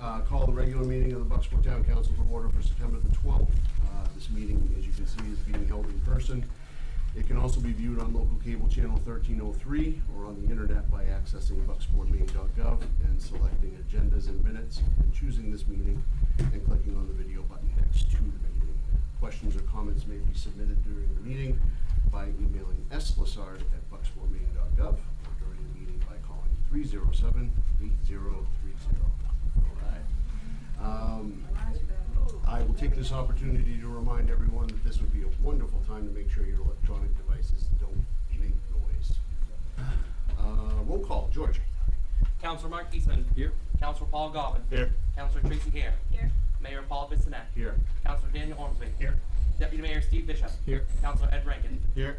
Call the regular meeting of the Bucksport Town Council to order for September the 12th. This meeting, as you can see, is being held in person. It can also be viewed on local cable channel 1303 or on the internet by accessing bucksportmaine.gov and selecting agendas and minutes and choosing this meeting and clicking on the video button next to the meeting. Questions or comments may be submitted during the meeting by emailing slassard@bucksportmaine.gov or during the meeting by calling 307-8030. I will take this opportunity to remind everyone that this would be a wonderful time to make sure your electronic devices don't make noise. Roll call, George. Councilor Mark Eastman. Here. Councilor Paul Gobbin. Here. Councilor Tracy Hare. Here. Mayor Paul Bissonnette. Here. Councilor Daniel Ormsby. Here. Deputy Mayor Steve Bishop. Here. Councilor Ed Rankin. Here.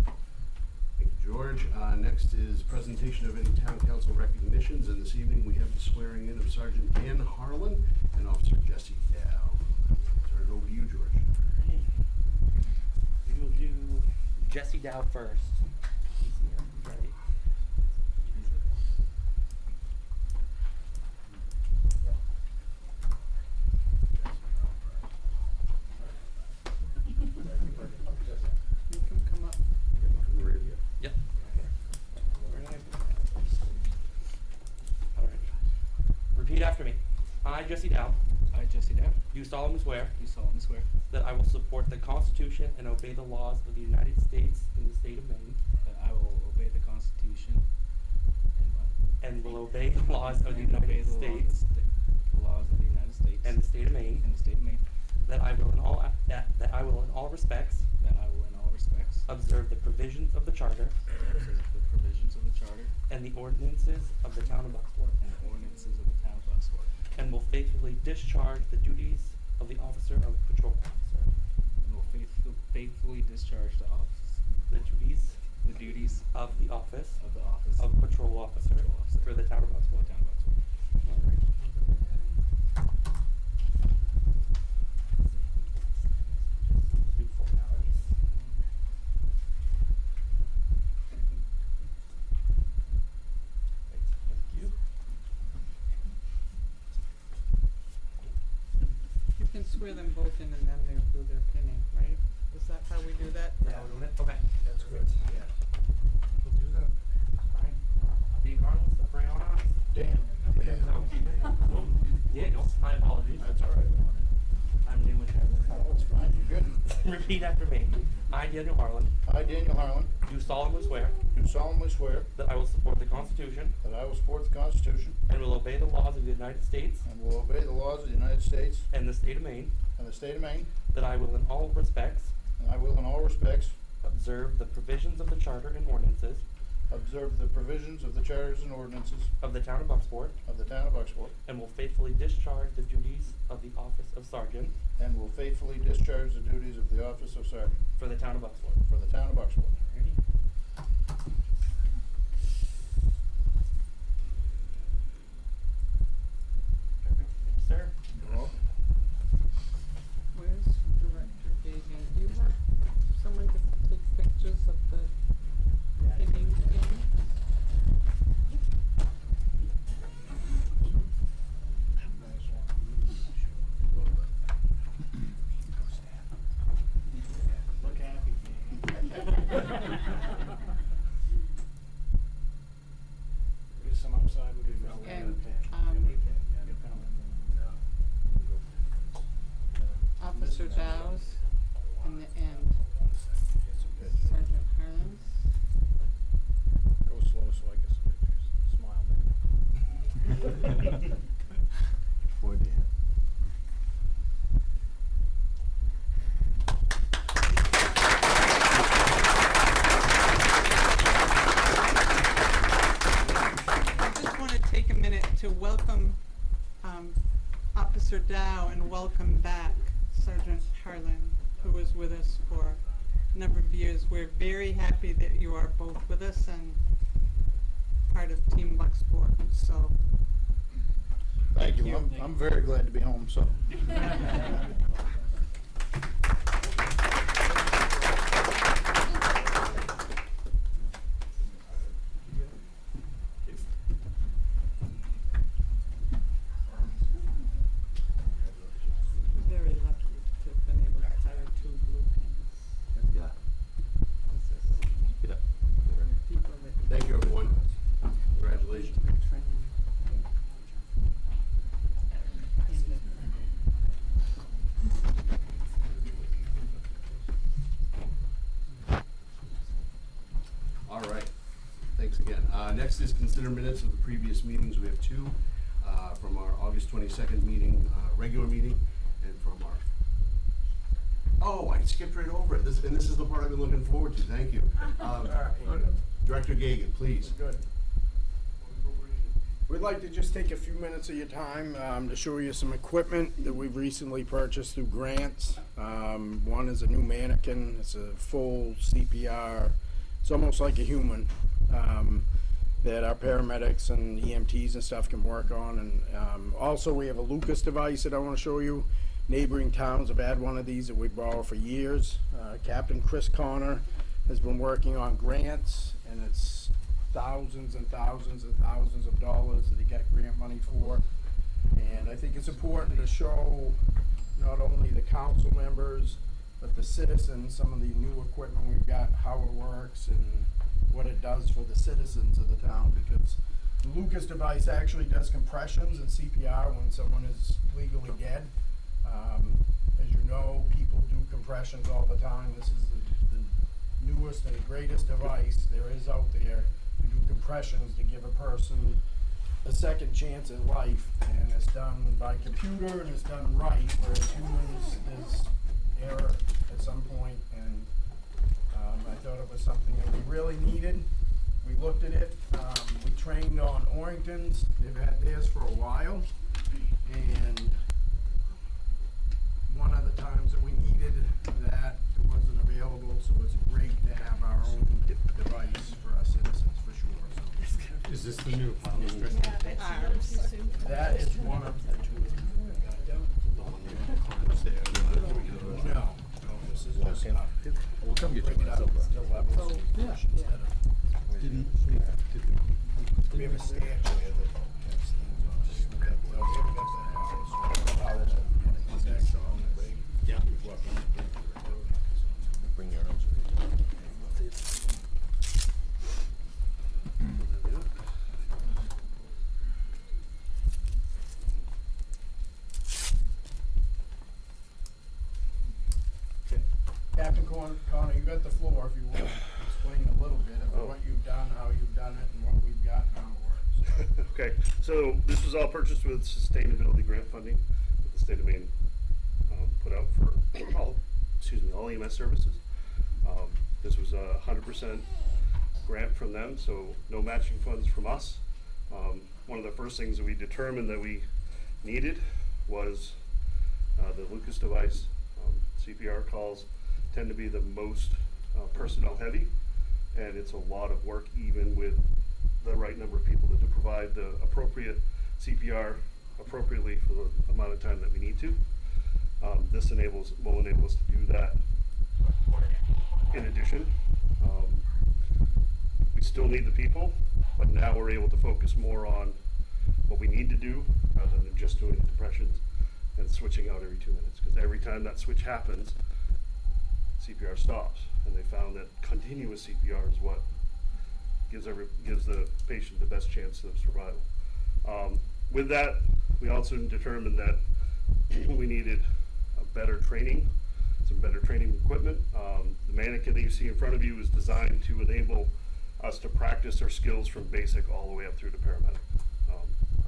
Thank you, George. Next is presentation of any town council recognitions, and this evening we have the swearing in of Sergeant Dan Harlan and Officer Jesse Dow. Turn it over to you, George. We will do Jesse Dow first. He's here. Ready. You can come up. Yep. All right. Repeat after me. I, Jesse Dow, I, Jesse Dow, do solemnly swear do solemnly swear that I will support the Constitution and obey the laws of the United States and the state of Maine, that I will obey the Constitution and will obey the laws of the and obey United States the laws of the United States and the state of Maine, and the state of Maine, that I will in all respects that I will in all respects observe the provisions of the Charter observe the provisions of the Charter and the ordinances of the town of Bucksport, and the ordinances of the town of Bucksport, and will faithfully discharge the duties of the officer of patrol officer, and will faithfully discharge the duties of the office of the office of patrol officer for the town of for Bucksport. the town of Bucksport. All right. Do formalities. Thank you. You can swear them both in and then they'll do their pinning, right? Is that how we do that? Now we're doing it? Okay. That's good. Yeah. We'll do that. Alright. Dave Arnold, the bring on us. Dan. Yeah, no, my apologies. That's all right. I'm new in there. That's fine. You're good. Repeat after me. I, Daniel Harlan, I, Daniel Harlan, do solemnly swear do solemnly swear that I will support the Constitution that I will support the Constitution and will obey the laws of the United States and will obey the laws of the United States and the state of Maine, and the state of Maine, that I will in all respects and I will in all respects observe the provisions of the Charter and ordinances observe the provisions of the charters and ordinances of the town of Bucksport, of the town of Bucksport, and will faithfully discharge the duties of the office of sergeant and will faithfully discharge the duties of the office of sergeant for the town of Bucksport. for the town of Bucksport. Alrighty. Sir. You're welcome. Where's Director Gagan? Do you have someone to take pictures of the pinning thing? Look happy, Get some outside, we do And, Officer Dow's in the end. Sergeant Harlan's. Go slow so I get some pictures. Smile, man. Boy, Dan. I just want to take a minute to welcome Officer Dow and welcome back Sergeant Harlan, who was with us for a number of years. We're very happy that you are both with us and part of Team Bucksport. So Thank Thank you. you. I'm very glad to be home, so. Next is consider minutes of the previous meetings. We have two, from our August 22nd meeting, regular meeting, and from our, oh, I skipped right over it. This is the part I've been looking forward to. Thank you. Director Gagan, please. Good. We'd like to just take a few minutes of your time to show you some equipment that we've recently purchased through grants. One is a new mannequin. It's a full CPR. It's almost like a human that our paramedics and EMTs and stuff can work on. And also we have a Lucas device that I want to show you. Neighboring towns have had one of these that we borrow for years. Captain Chris Connor has been working on grants, and it's thousands and thousands and thousands of dollars that he got grant money for. And I think it's important to show not only the council members, but the citizens, some of the new equipment we've got, how it works and what it does for the citizens of the town, because the Lucas device actually does compressions and CPR when someone is legally dead. As you know, people do compressions all the time. This is the newest and greatest device there is out there to do compressions to give a person a second chance at life, and it's done by computer and it's done right, whereas humans is error at some point, and I thought it was something that we really needed. We looked at it. We trained on Orringtons. They've had theirs for a while, and one of the times that we needed that, it wasn't available, so it's great to have our own device for our citizens, for sure. So Is this the new that is one of the two. No, this is just not. We'll come get Break it up you. to levels of push instead of. We have a stand here that has things on it. Yeah. Bring your arms. Captain Connor, you got the floor if you want to explain a little bit of what you've done, how you've done it, and what we've got and how it works. Okay, so this was all purchased with sustainability grant funding that the state of Maine put out for all EMS services. This was a 100% grant from them, so no matching funds from us. One of the first things that we determined that we needed was the Lucas device. CPR calls tend to be the most personnel heavy, and it's a lot of work even with the right number of people to provide the appropriate CPR appropriately for the amount of time that we need to. This will enable us to do that. In addition, we still need the people, but now we're able to focus more on what we need to do rather than just doing the compressions and switching out every 2 minutes, because every time that switch happens, CPR stops, and they found that continuous CPR is what gives the patient the best chance of survival. With that, we also determined that we needed a better training, some better training equipment. The mannequin that you see in front of you is designed to enable us to practice our skills from basic all the way up through to paramedic.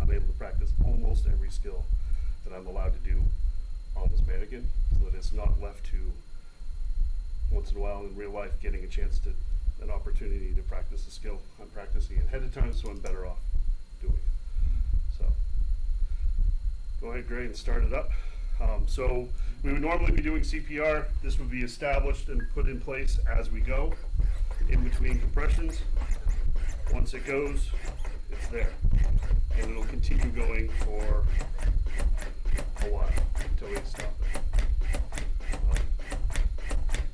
I'm able to practice almost every skill that I'm allowed to do on this mannequin, so that it's not left to, once in a while in real life, getting a chance to, an opportunity to practice a skill. I'm practicing it ahead of time, so I'm better off doing it. So, go ahead, Gray, and start it up. So, we would normally be doing CPR. This would be established and put in place as we go, in between compressions. Once it goes, it's there. And it'll continue going for a while until we stop it.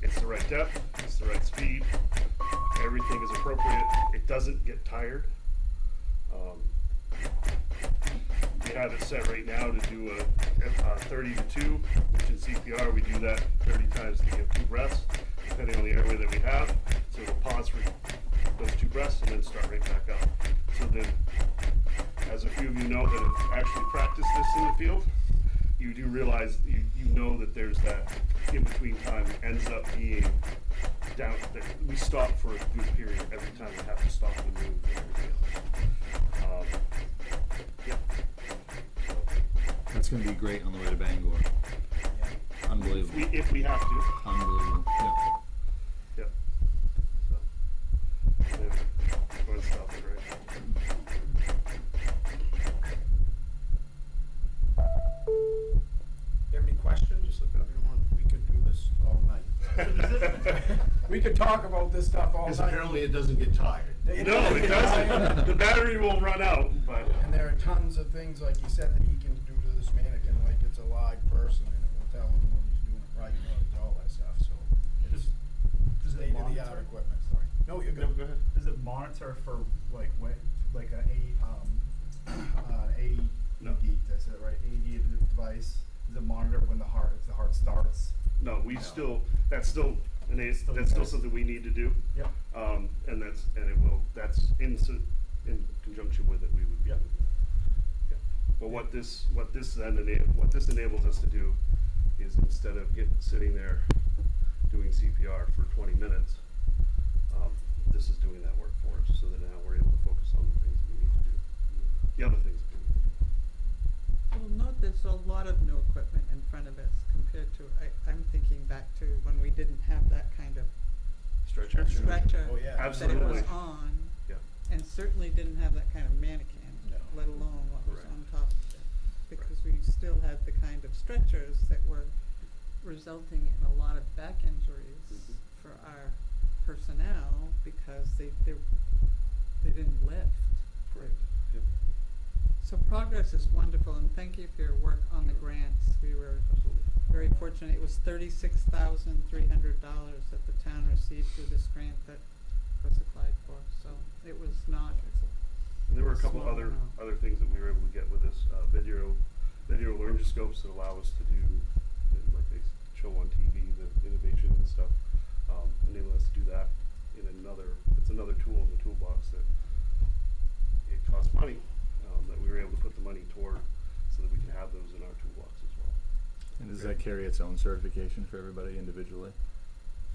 It's the right depth, it's the right speed, everything is appropriate. It doesn't get tired. We have it set right now to do a 30 to 2, which in CPR we do that 30 times to give 2 breaths, depending on the airway that we have. So we'll pause for those 2 breaths and then start right back up. So then, as a few of you know that have actually practiced this in the field, you do realize, you know that there's that in-between time ends up being down, we stop for a good period every time we have to stop and move and everything else. Yeah. So, That's gonna be great on the way to Bangor. Unbelievable. if we have to, Unbelievable. Yeah. yeah. So, yeah, go and stop it, right? You have any questions? Just look it up. We could do this all night. We could talk about this stuff all night. Because apparently it doesn't get tired. No, it doesn't. The battery will run out, but. And there are tons of things, like you said, that he can do to this mannequin, like it's a live person, and it will tell him when he's doing it right, and all that stuff, so. It's Does it state-of-the-art monitor? equipment, sorry. No, you're good. Go ahead. Does it monitor for like when, like an AED, No. that's it, right? AED device. Does it monitor when the heart, if the heart starts? No, we No. still, that's still something we need to do. Yep. And that's in conjunction with it, we would be able to do that. Yeah. But what this enables us to do is instead of sitting there doing CPR for 20 minutes, this is doing that work for us, so that now we're able to focus on the things we need to do, the other things that we need to do. Well, note there's a lot of new equipment in front of us compared to, I'm thinking back to when we didn't have that kind of Stretcher. stretcher Oh, yeah. that it was Absolutely. on, Yeah. and certainly didn't have that kind of mannequin, No. let alone what was Correct. on top of it. Because we still had the kind of stretchers that were resulting in a lot of back injuries Mhm. for our personnel because they didn't lift. Correct. Yep. So progress is wonderful, and thank you for your work on the grants. We were Absolutely. very fortunate. It was $36,300 that the town received through this grant that was applied for, so it was not. And there were a couple Small other amount. things that we were able to get with this, video laryngoscopes that allow us to do, like they show on TV, the innovation and stuff, enable us to do that in it's another tool in the toolbox that it costs money, that we were able to put the money toward so that we can have those in our toolbox as well. And does that carry its own certification for everybody individually?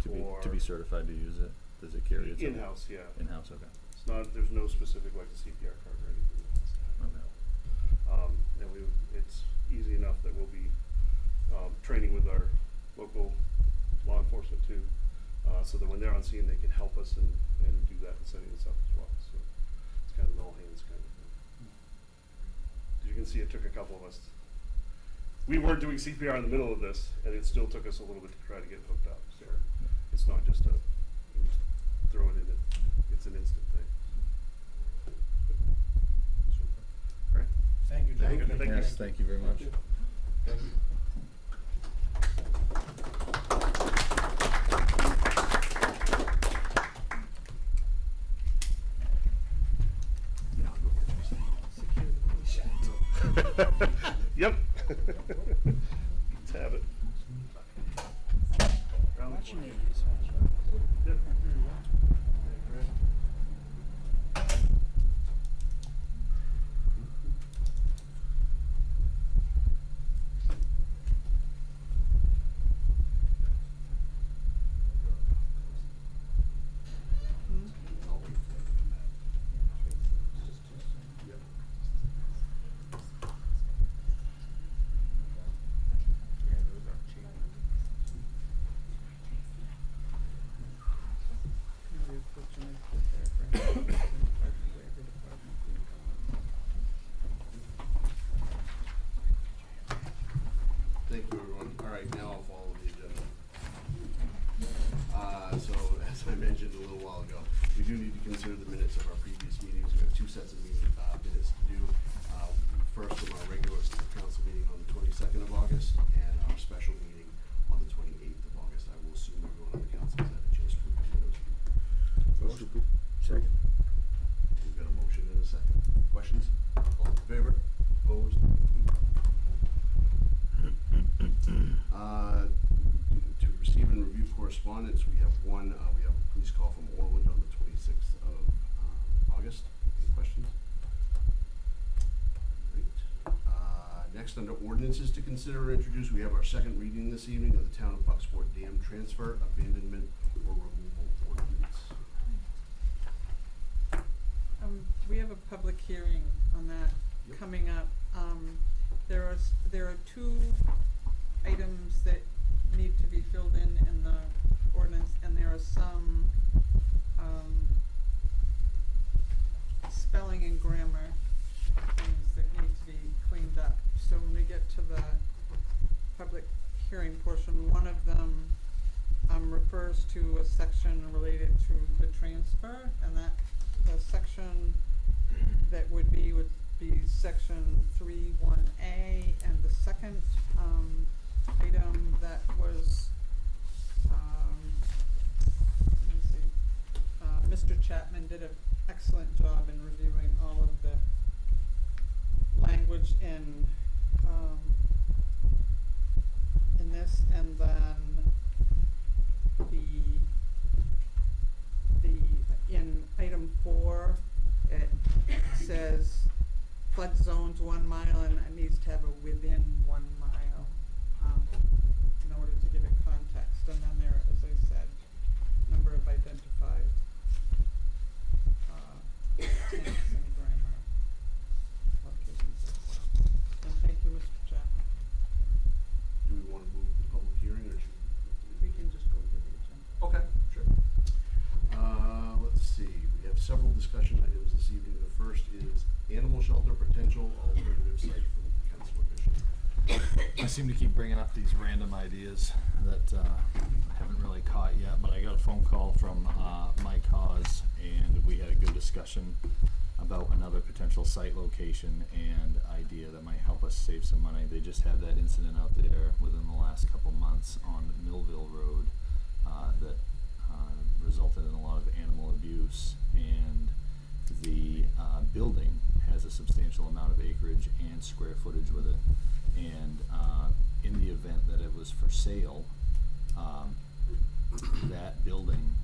To be For- certified to use it? Does it carry its own? In-house, yeah. In-house, okay. It's not, there's no specific like the CPR card or anything that has to have Okay. that. And it's easy enough that we'll be, training with our local law enforcement too, so that when they're on scene, they can help us and do that and setting this up as well. So it's kind of an all hands kind of thing. As you can see, it took a couple of us. We were doing CPR in the middle of this, and it still took us a little bit to try to get hooked up. So it's not just you just throw it in it. It's an instant thing. All right. Thank you, John. Thank you. Thank you. Yes, thank you very much. Thank you. Yep. Let's have it. Round the corner. Yep. Thank you, everyone. All right, now I'll follow the agenda. So, as I mentioned a little while ago, we do need to consider the minutes of our previous meetings. We have two sets of minutes to do. First, from our regular council meeting on the 22nd of August, and our special meeting on the 28th of August. I will assume everyone on the council has had a chance to review those. Second. We've got a motion and a second. Questions? All in favor? Opposed? To receive and review correspondence, we have one, we have a police call from Orland on the 26th of August. Any questions? Great. Next, under ordinances to consider or introduce, we have our second reading this evening of the Town of Bucksport Dam Transfer, Abandonment, or We have a public hearing on that Yep. coming up. There are two items that need to be filled in the ordinance, and there are some, spelling and grammar things that need to be cleaned up. So when we get to the public hearing portion, one of them, refers to a section related to the transfer, and that, the section that would be section 3(1)A, and the second, item that was, let me see, Mr. Chapman did an excellent job in reviewing all of the language in this, and then in item 4, it says flood zones 1 mile, and it needs to have a within 1 mile, in order to give it context. And then there, as I said, number of identified, tense and grammar locations as well. And thank you, Mr. Chapman. Do we wanna move the public hearing, or should We can just go through the agenda. Okay, sure. Let's see, we have several discussion items this evening. The first is animal shelter potential alternative site for Councilor Bishop. I seem to keep bringing up these random ideas that I haven't really caught yet, but I got a phone call from Mike Hawes, and we had a good discussion about another potential site location and idea that might help us save some money. They just had that incident out there within the last couple months on Millville Road that resulted in a lot of animal abuse, and the building has a substantial amount of acreage and square footage with it, and in the event that it was for sale, that building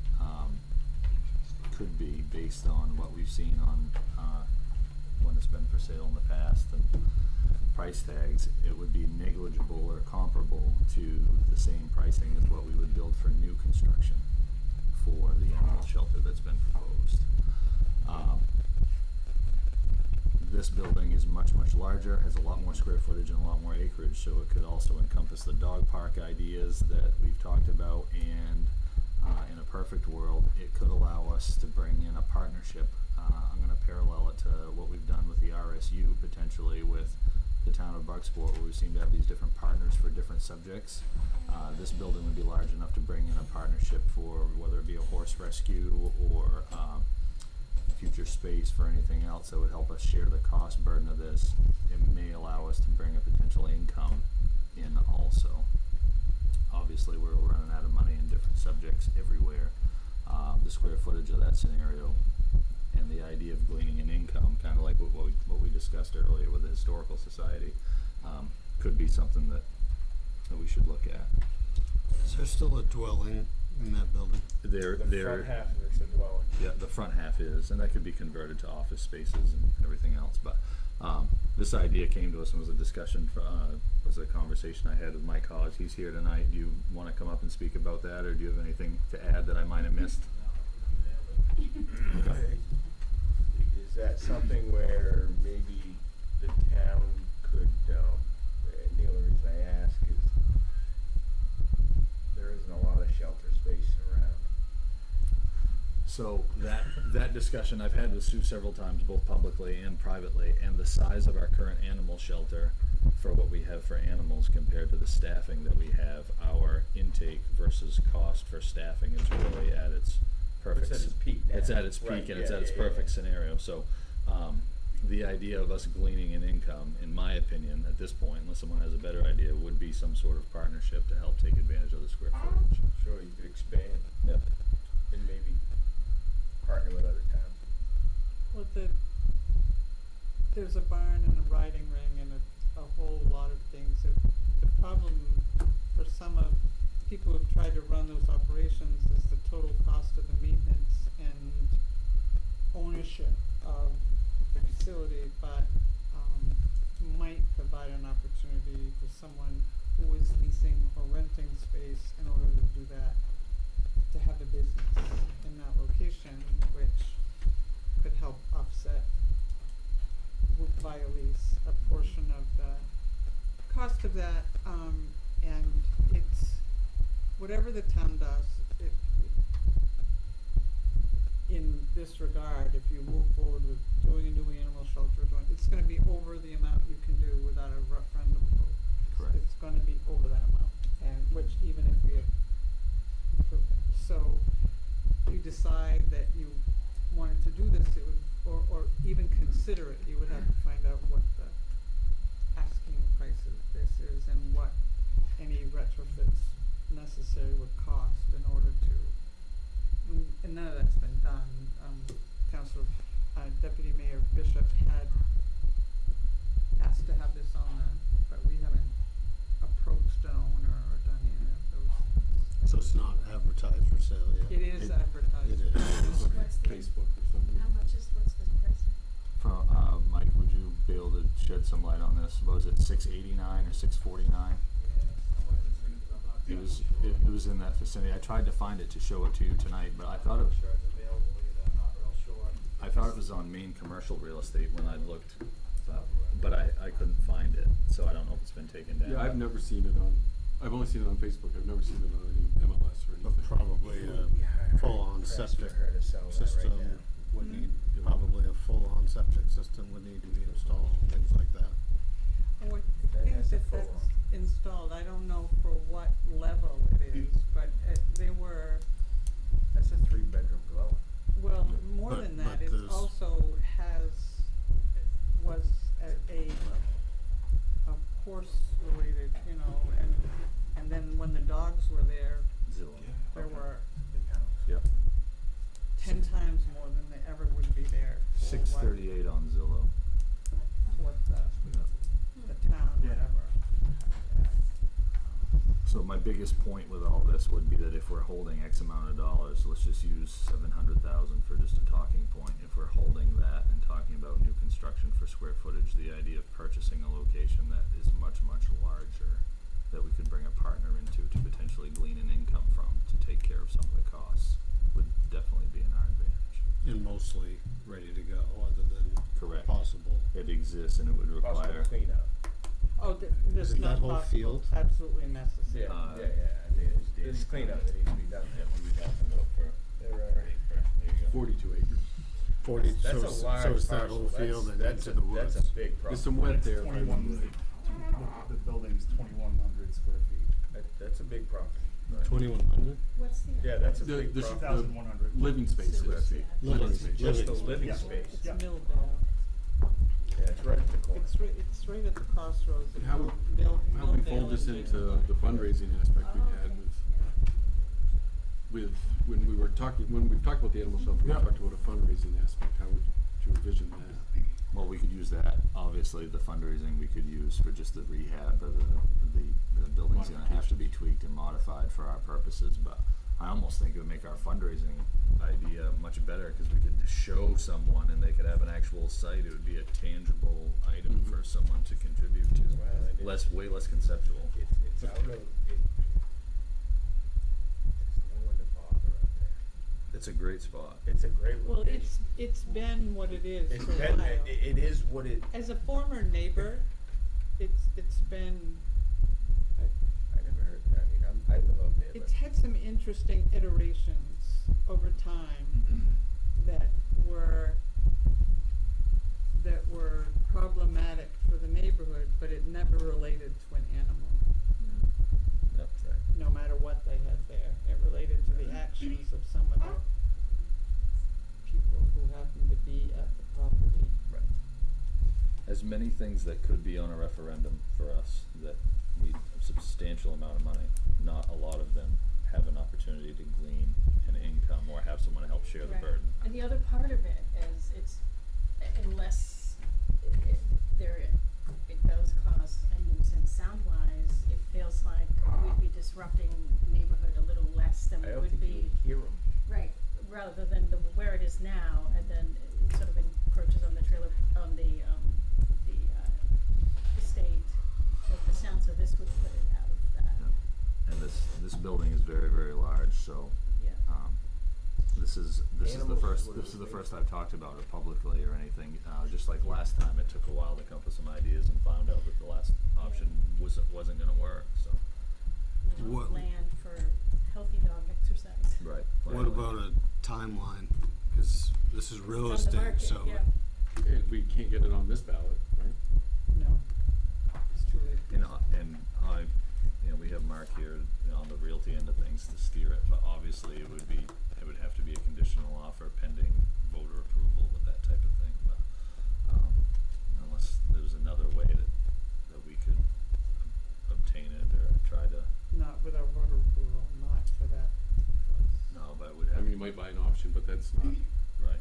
could be, based on what we've seen on when it's been for sale in the past and price tags, it would be negligible or comparable to the same pricing as what we would build for new construction for the animal shelter that's been proposed. This building is much, much larger, has a lot more square footage and a lot more acreage, so it could also encompass the dog park ideas that we've talked about, and in a perfect world, it could allow us to bring in a partnership. I'm gonna parallel it to what we've done with the RSU, potentially with the town of Bucksport, where we seem to have these different partners for different subjects. This building would be large enough to bring in a partnership for whether it be a horse rescue or future space for anything else that would help us share the cost burden of this. It may allow us to bring a potential income in also. Obviously, we're running out of money in different subjects everywhere. The square footage of that scenario and the idea of gleaning an income, kind of like what we discussed earlier with the Historical Society, could be something that we should look at. Is there still a dwelling in that building? The front half of it's a dwelling. Yeah, the front half is, and that could be converted to office spaces and everything else, but this idea came to us and was a discussion, was a conversation I had with Mike Hodge. He's here tonight. Do you want to come up and speak about that, or do you have anything to add that I might have missed? Okay. Is that something where maybe the town could, and the only reason I ask is there isn't a lot of shelter space around. So that discussion I've had with Sue several times, both publicly and privately, and the size of our current animal shelter for what we have for animals compared to the staffing that we have, our intake versus cost for staffing is really at its perfect. It's at its peak now. It's at its peak, Right, and it's yeah, at its yeah, perfect yeah. scenario. So the idea of us gleaning an income, in my opinion, at this point, unless someone has a better idea, would be some sort of partnership to help take advantage of the square footage. Sure, you could expand Yep. and maybe partner with other towns. Well, there's a barn and a riding ring and a whole lot of things. The problem for some of people who've tried to run those operations is the total cost of the maintenance and ownership of the facility, but might provide an opportunity for someone who is leasing or renting space in order to do that, to have a business in that location, which could help offset buy a lease, a portion of the cost of that, and it's, whatever the town does, in this regard, if you move forward with doing a new animal shelter, it's gonna be over the amount you can do without a referendum vote. Correct. It's gonna be over that amount, and which even if we approve it. So, if you decide that you wanted to do this, it would, or even consider it, you would have to find out what the asking price of this is and what any retrofits necessary would cost in order to, and none of that's been done. Deputy Mayor Bishop had asked to have this on the, but we haven't approached an owner or done any of those things. So it's not advertised for sale yet? It is advertised. It is. What's the- Facebook or something. How much is, what's the price? Mike, would you be able to shed some light on this? What was it, $689 or $649? It was in that vicinity. I tried to find it to show it to you tonight, but I thought it was on Main Commercial Real Estate when I looked, but I couldn't find it, so I don't know if it's been taken down. Yeah, I've never seen it on, I've only seen it on Facebook, I've never seen it on any MLS or But anything. probably a full-on septic system would need, probably a full-on septic system would need to be installed, things like that. Oh, I That think has a that full that's one. installed, I don't know for what level it is, but they were, That's a 3-bedroom dwelling. well, more But- than that, but it there's- also was a horse related, and then when the dogs were there, Zillow. there were Yep. 10 times more than they ever would be there. for what- 638 on Zillow. What the town, Yeah. whatever. So my biggest point with all this would be that if we're holding X amount of dollars, let's just use 700,000 for just a talking point. If we're holding that and talking about new construction for square footage, the idea of purchasing a location that is much, much larger, that we could bring a partner into to potentially glean an income from to take care of some of the costs would definitely be in our advantage. And mostly ready to go, other than Correct. possible. It exists and it would Possible require, cleanup. Oh, there's Is it not that whole possible, field? absolutely necessary. Yeah, Uh, I mean, there's cleanup that needs to be done. There are, 42 acres. 40, that's so, a so large it's that parcel. whole field and That's into the woods. That's a big property. There's some wet there. if I 21, remember right. the building's 2,100 square feet. That's a big property. 2,100? What's the? Yeah, that's a The- big the- property. 2,100. Living space. Square is- feet. Living space. space. Just the Living living space. space. It's Yeah. Millville. Yeah, it's right at the corner. It's right at the crossroads of How, Millville how we fold and this James into Road. the fundraising aspect we had with, when we were talking, when we've talked about the animal shelter, we Yeah. talked about a fundraising aspect, how would you envision that? well, we could use that, obviously, the fundraising we could use for just the rehab of the building's gonna have to be tweaked and modified for our purposes, but I almost think it would make our fundraising idea much better, cause we could show someone and they could have an actual site, it would be a tangible item for someone to contribute to. Well, it is. Way less conceptual. It's out of, there's no one to bother up there. It's a great spot. It's a great Well, location. it's been what it is It's for a been, while. it is what it, As a former neighbor, it's been, I never heard, I live out there, it's had some interesting iterations over time that were problematic for the neighborhood, but it never related to an animal, Yep. no matter what they had there. It related to the actions of some of the people who happened to be at the property. As many things that could be on a referendum for us that need a substantial amount of money, not a lot of them have an opportunity to glean an income or have someone to help share the Right. burden. And the other part of it is unless it does cause a nuisance sound-wise, it feels like we'd be disrupting the neighborhood a little less than I we don't would think you be. would hear them. Right, rather than where it is now, and then it sort of encroaches on the trailer, on the estate, like the sound, so this would put it out of that, And this building is very, very large, so, yeah. this is the Animals is first, what this it is the is. first I've talked about it publicly or anything. Just like last time, it took a while to come up with some ideas and found out that the last option wasn't gonna work, so. What- Land for healthy dog exercise. Right. What about a timeline? Cause this is real It's on the estate, market, so. yeah. And we can't get it on this ballot, right? No, it's too late. And I, you know, we have Mark here, you know, on the realty end of things to steer it, but obviously it would have to be a conditional offer pending voter approval with that type of thing, but, unless there's another way that we could obtain it or try to, Not without voter approval, not for that. no, but it would I have, mean, you might buy an option, but that's not, right.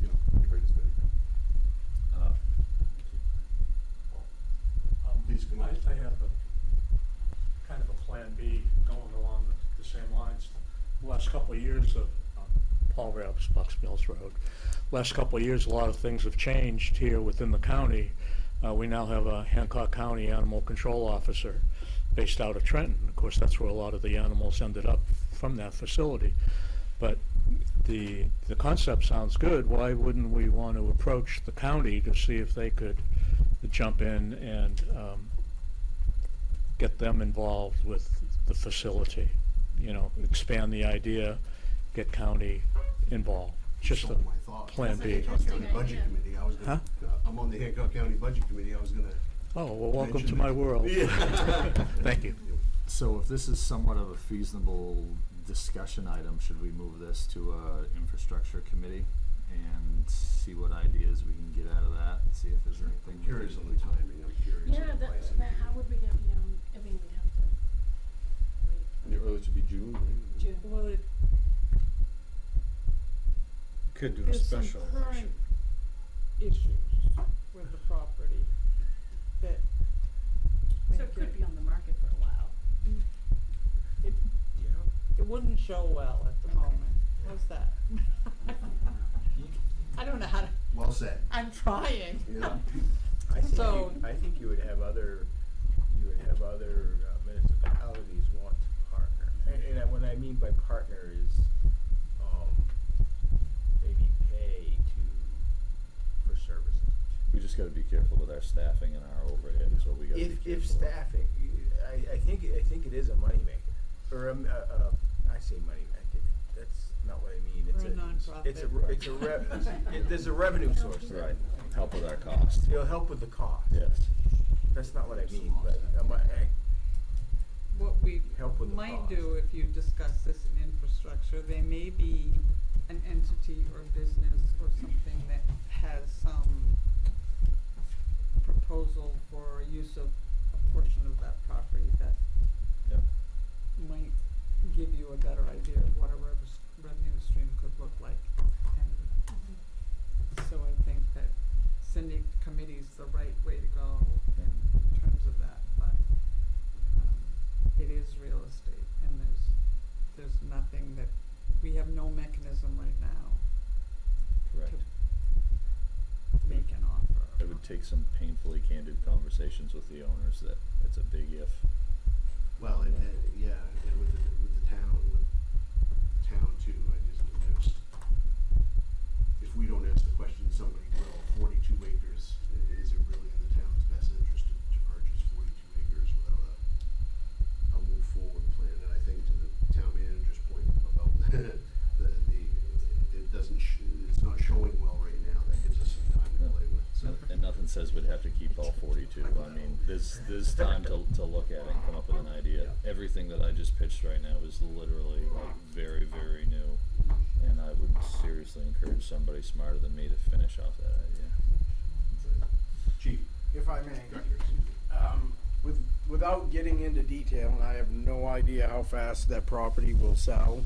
you know, the greatest way to go. Please come on. I have a kind of a plan B going along the same lines. The last couple of years of Paul Rabbs, Bucks Mills Road. Last couple of years, a lot of things have changed here within the county. We now have a Hancock County Animal Control Officer based out of Trenton. Of course, that's where a lot of the animals ended up from that facility. But the concept sounds good. Why wouldn't we want to approach the county to see if they could jump in and get them involved with the facility? You know, expand the idea, get county involved. Just a Stole my thought. That's plan an B. Hancock interesting County Budget idea. Committee, I was gonna, I'm on the Hancock County Budget Committee, I was gonna. Oh, well, welcome to mention my it. world. Yeah. Thank you. So if this is somewhat of a feasible discussion item, should we move this to a infrastructure committee and see what ideas we can get out of that, and see if there's anything? I'm curious on the timing, I'm curious Yeah, on the that, pricing. how would we get, you know, I mean, we'd have to And the earliest would be June, right? wait, June. Well, it, Could do a there's some special current election. issues with the property that So make it could be on the market for a while. It, it wouldn't show well at the moment. How's that? I don't know how to, Well said. I'm trying. Yeah. So- I think you would have other municipalities want to partner. And what I mean by partner is, maybe pay for services. We just gotta be careful with our staffing and our overhead is what we gotta be careful If with. staffing, I think it is a moneymaker, or I say money, that's not what I mean. It's We're a nonprofit. It's a there's a revenue source there. Right, help with our cost. It'll help with the cost. Yes. That's not what I mean, but What we Help with the might cost. do if you discuss this in infrastructure, there may be an entity or business or something that has some proposal for use of a portion of that property that Yep. might give you a better idea of what a revenue stream could look like. And so I think that sending committee's the right way to go in terms of that, but it is real estate and there's nothing that, we have no mechanism right now Correct. to make an offer. It would take some painfully candid conversations with the owners that it's a big if. Well, yeah, and with the town too, there's, if we don't ask the question, somebody will. 42 acres, is it really in the town's best interest to purchase 42 acres without a move forward plan? And I think to the town manager's point about it doesn't, it's not showing well right now, that gives us some time to play with, so. And nothing says we'd have to keep all 42. I mean, there's time to look at it and come up with an idea. Everything that I just pitched right now is literally like very, very new. And I would seriously encourage somebody smarter than me to finish off that idea. Chief, If I may. Director, excuse me. Without getting into detail, and I have no idea how fast that property will sell,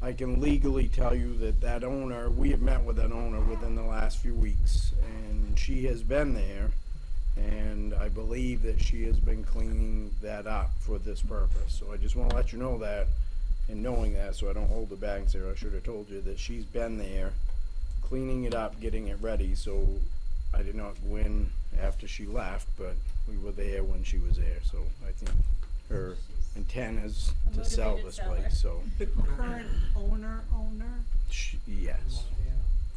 I can legally tell you that owner, we have met with that owner within the last few weeks, and she has been there, and I believe that she has been cleaning that up for this purpose. So I just wanna let you know that, and knowing that, so I don't hold the bag and say, I should have told you that she's been there, cleaning it up, getting it ready, so I did not go in after she left, but we were there when she was there, so I think her She's intent is A to sell motivated this seller. place, so. The current owner? Yes,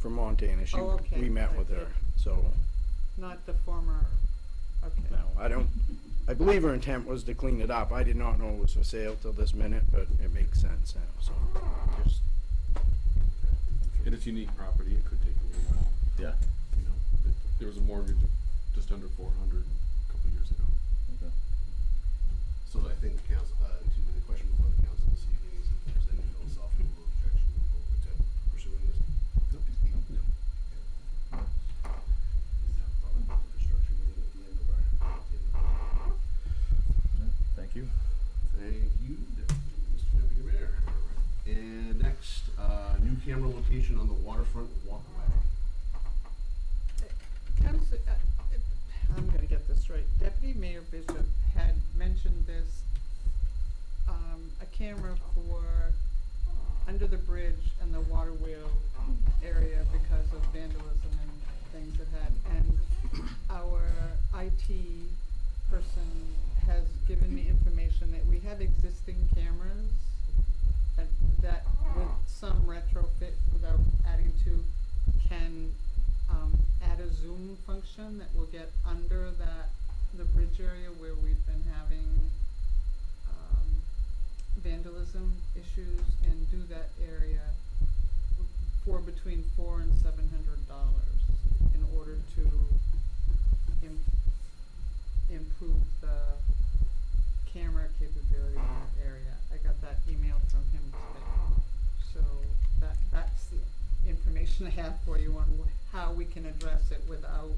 from Montana, Oh, okay. we met with her, so, Not the former, okay. no, I believe her intent was to clean it up. I did not know it was for sale till this minute, but it makes sense now, so, just, And it's unique property, it could take a little while. Yeah. You know, there was a mortgage of just under 400 a couple of years ago. Okay. So I think the council, excuse me, the question before the council this evening is if there's any philosophical objection to pursuing this. No. Infrastructure meeting at the end of our. Thank you. Thank you, Mr. Deputy Mayor. And next, new camera location on the waterfront walkway. Council, I'm gonna get this right. Deputy Mayor Bishop had mentioned this, a camera for under the bridge and the water wheel area because of vandalism and things it had. And our IT person has given me information that we have existing cameras and that with some retrofit without adding to can add a zoom function that will get under the bridge area where we've been having vandalism issues and do that area for between $400 and $700 in order to improve the camera capability in that area. I got that email from him today. So that's the information I have for you on how we can address it without,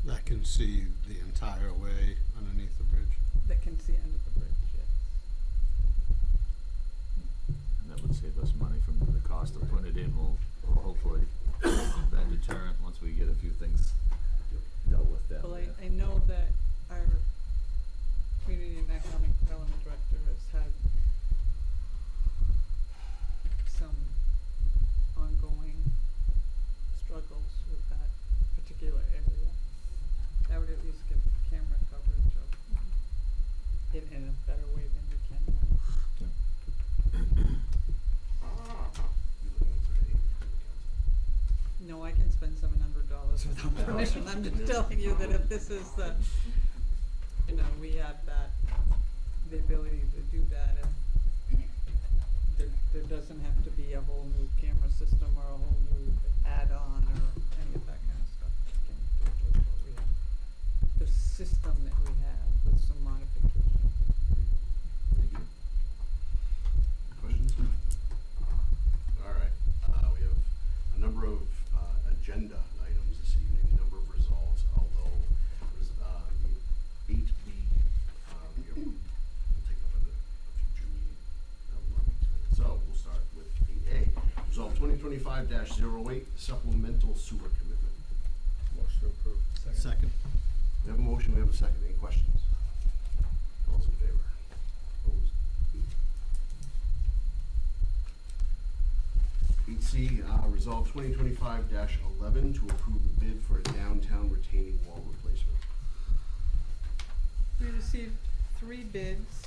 That can see the entire way underneath the bridge. that can see under the bridge, yes. And that would save us money from the cost of putting it in. We'll hopefully that deterrent once we get a few things dealt with down Well, there. I know that our community and economic development director has had some ongoing struggles with that particular area. That would at least give camera coverage of it in a better way than we can now. No, I can spend $700 without permission. I'm just telling you that if this is the, we have the ability to do that, and there doesn't have to be a whole new camera system or a whole new add-on or any of that kind of stuff. We can do with what we have. The system that we have with some modifications. Thank you. Questions? All right, we have a number of agenda items this evening, a number of resolves, although there's the 8B, we'll take up at a future meeting. That will not be tonight. So we'll start with 8A. Resolve 2025-08 supplemental sewer commitment. Motion to approve. Second. We have a motion, we have a second. Any questions? All those in favor? Opposed? 8C, resolve 2025-11 to approve the bid for a downtown retaining wall replacement. We received 3 bids.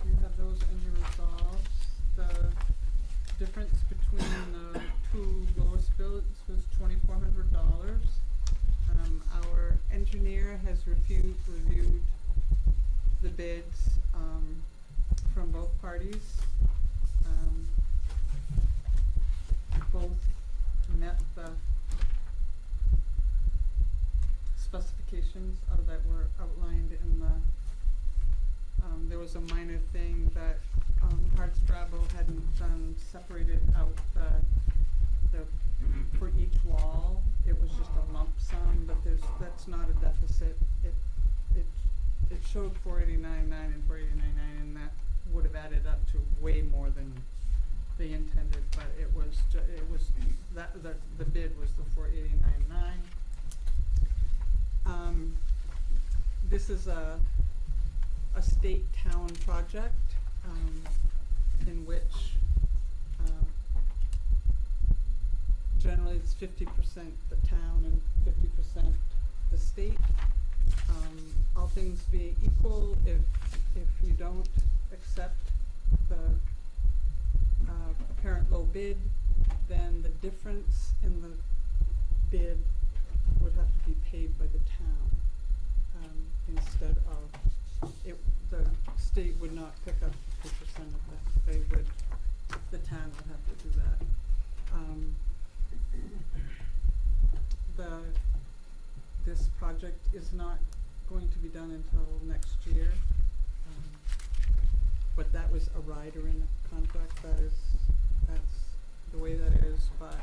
You have those in your resolves. The difference between the 2 lowest bids was $2,400. Our engineer has reviewed the bids from both parties. Both met the specifications that were outlined in the, there was a minor thing that Hardscrabble hadn't separated out the for each wall. It was just a lump sum, but that's not a deficit. It showed $489.9 and $489.9, and that would have added up to way more than they intended, but it was the bid was the $489.9. This is a state town project in which generally it's 50% the town and 50% the state. all things being equal, if you don't accept the apparent low bid, then the difference in the bid would have to be paid by the town, instead of, the state would not pick up 50% of that. The town would have to do that. This project is not going to be done until next year. But that was a rider in the contract, that's the way that is, but,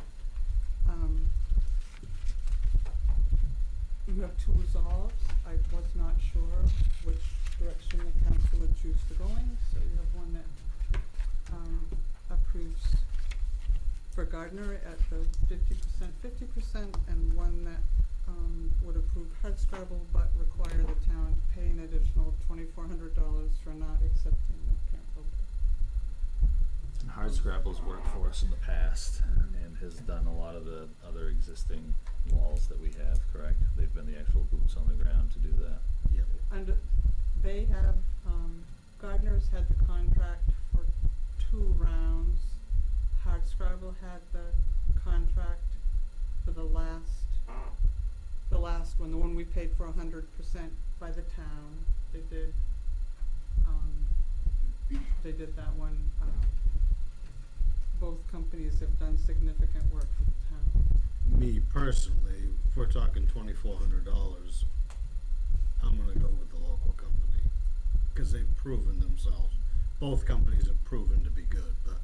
you have two resolves. I was not sure which direction the council would choose to go in, so you have one that, approves for Gardner at the 50%, and one that, would approve Hardscrabble but require the town to pay an additional $2,400 for not accepting the parent low bid. Hardscrabble's worked for us in the past and has done a lot of the other existing walls that we have, correct? They've been the actual boots on the ground to do that. Yep. And they have, Gardner's had the contract for 2 rounds. Hardscrabble had the contract for the last one, the one we paid for 100% by the town. They did that one. Both companies have done significant work for the town. Me personally, if we're talking $2,400, I'm gonna go with the local company, cause they've proven themselves. Both companies have proven to be good, but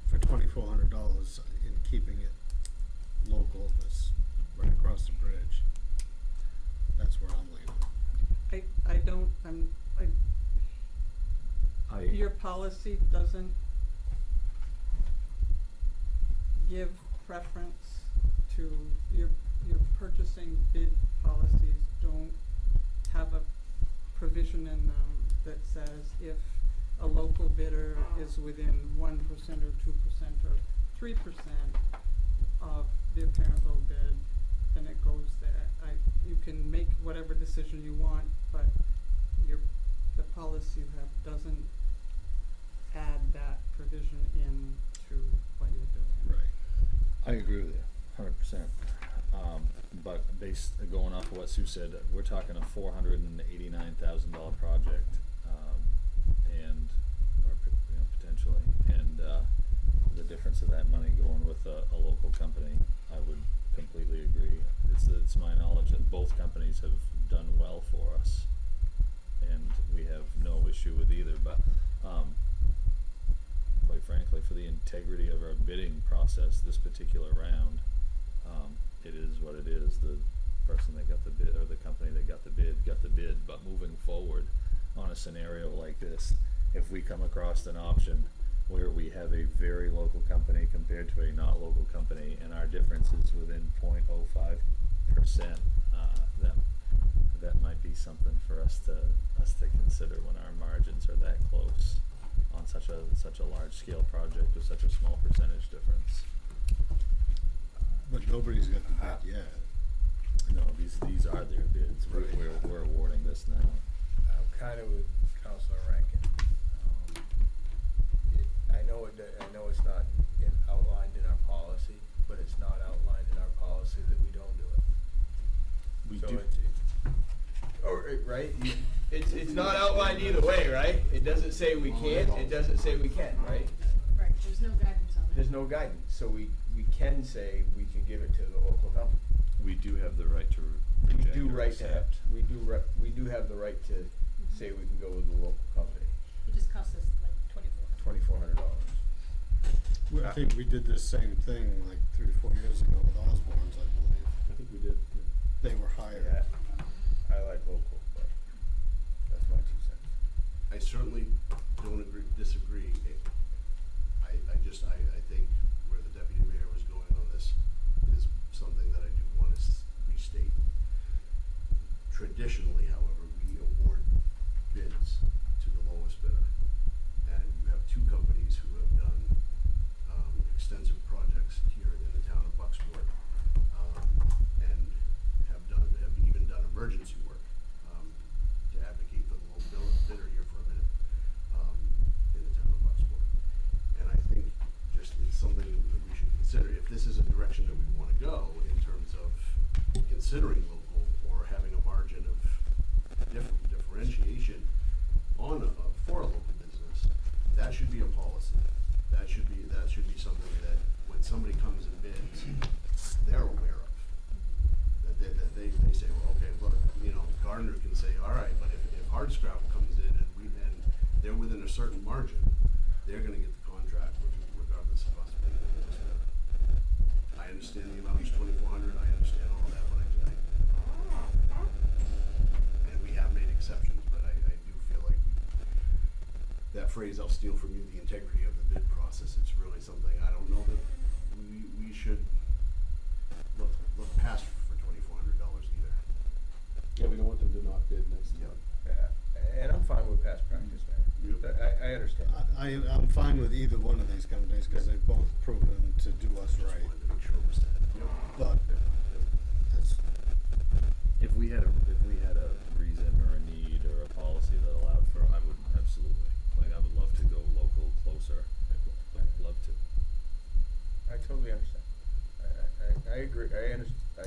for $2,400 in keeping it local, that's right across the bridge, that's where I'm leaning. Your policy doesn't give preference to your purchasing bid policies don't have a provision in them that says if a local bidder is within 1% or 2% or 3% of the apparent low bid, then it goes there. You can make whatever decision you want, but the policy you have doesn't add that provision into what you're doing. Right. I agree with you, 100%. But going off of what Sue said, we're talking a $489,000 project, potentially, and the difference of that money going with a local company, I would completely agree. It's my knowledge that both companies have done well for us, and we have no issue with either. But quite frankly, for the integrity of our bidding process, this particular round, it is what it is. The person that got the bid, or the company that got the bid. But moving forward on a scenario like this, if we come across an option where we have a very local company compared to a not local company, and our difference is within 0.05%, that might be something for us to consider when our margins are that close on such a large scale project with such a small percentage difference. But nobody's got the bid yet. No, these are their bids. We're awarding this now. I'm kind of with Councilor Rankin. I know it's not outlined in our policy, but it's not outlined in our policy that we don't do it. We So do. Right? It's not outlined either way, right? It doesn't say we can't, it doesn't say we can, right? Right, there's no guidance on that. There's no guidance, so we can say we can give it to the local company. We do have the right to We reject do or right to have, accept. we do have the right to say we can go with the local company. It just costs us like $2,400. $2,400. I think we did this same thing like 3 or 4 years ago with Osborne's, I believe. I think we did. They were higher. Yeah, I like local, but that's my 2 cents. I certainly don't disagree. I think where the deputy mayor was going on this is something that I do want to restate. Traditionally, however, we award bids to the lowest bidder. And you have 2 companies who have done extensive projects here in the town of Bucksport, and have even done emergency considering local or having a margin of differentiation on for a local business, that should be a policy. That should be something that when somebody comes and bids, they're aware of. That they say, well, okay, look, you know, Gardner can say, all right, but if Hardscrabble comes in and they're within a certain margin, they're gonna get the contract regardless of us paying a little bit better. I understand the amount is 2,400, I understand all that, but and we have made exceptions, but I do feel like that phrase, I'll steal from you the integrity of the bid process, it's really something, I don't know that we should look past for $2,400 either. Yeah, we don't want them to not bid next time. And I'm fine with past practice, man. I understand. I'm fine with either one of these companies, cause they've both proven to do us right. Wanted to make sure we're set. But, that's, If we had a reason or a need or a policy that allowed for, I would absolutely, like, I would love to go local, closer, I'd love to. I totally understand. I agree, I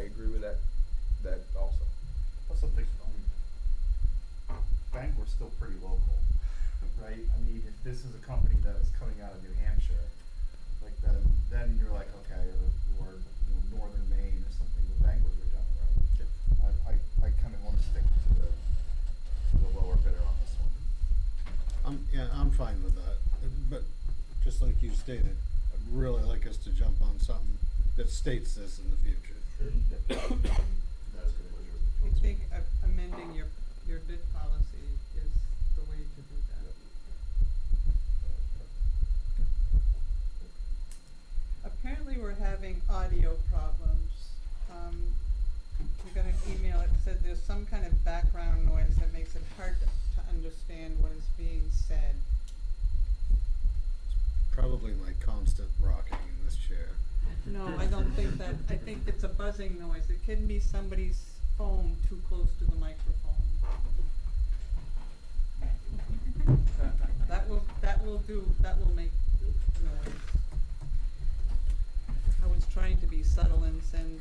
agree with that also. Also, Bangor's still pretty local, right? I mean, if this is a company that is coming out of New Hampshire, like then you're like, okay, or you know, Northern Maine or something, but Bangor's right down the road. I kind of want to stick to the lower bidder on this one. I'm fine with that, but just like you stated, I'd really like us to jump on something that states this in the future. That's good pleasure. I think amending your bid policy is the way to do that. Apparently we're having audio problems. We got an email that said there's some kind of background noise that makes it hard to understand what is being said. Probably my constant rocking in this chair. No, I don't think that. I think it's a buzzing noise. It can be somebody's phone too close to the microphone. That will make noise. I was trying to be subtle and send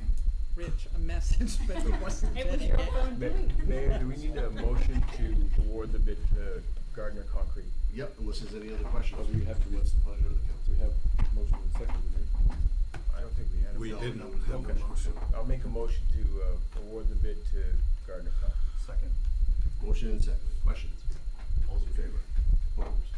Rich a message, but he wasn't Hey, what's getting your it. phone doing? Mayor, do we need a motion to award the bid to Gardner Concrete? Yep, unless there's any other questions. Oh, we have to What's the pleasure of the council? We have motion and second, right? I don't think we had a. We No, didn't no, have no a motion. I'll make a motion to award the bid to Gardner Concrete. Second. Motion and second. Questions? All's in favor? Opposed?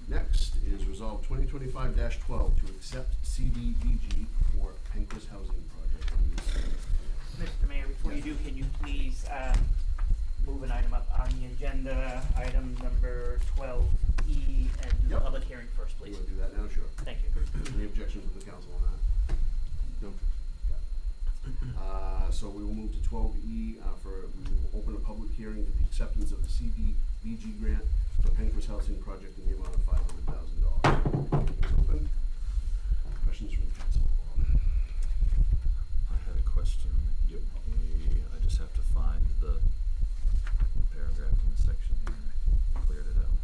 Next is Resolve 2025-12 to accept CDBG for Penquist Housing Project. Mr. Mayor, before you do, can you please move an item up on the agenda, item number 12E, and do the Yep. public hearing first, You please? wanna do that now? Sure. Thank you. Any objections from the council on that? No. So we will move to 12E, we will open a public hearing for the acceptance of the CDBG grant for Penquist Housing Project in the amount of $500,000. It's open. Questions from the council? I had a question. Yep. I just have to find the paragraph in the section here. I cleared it out.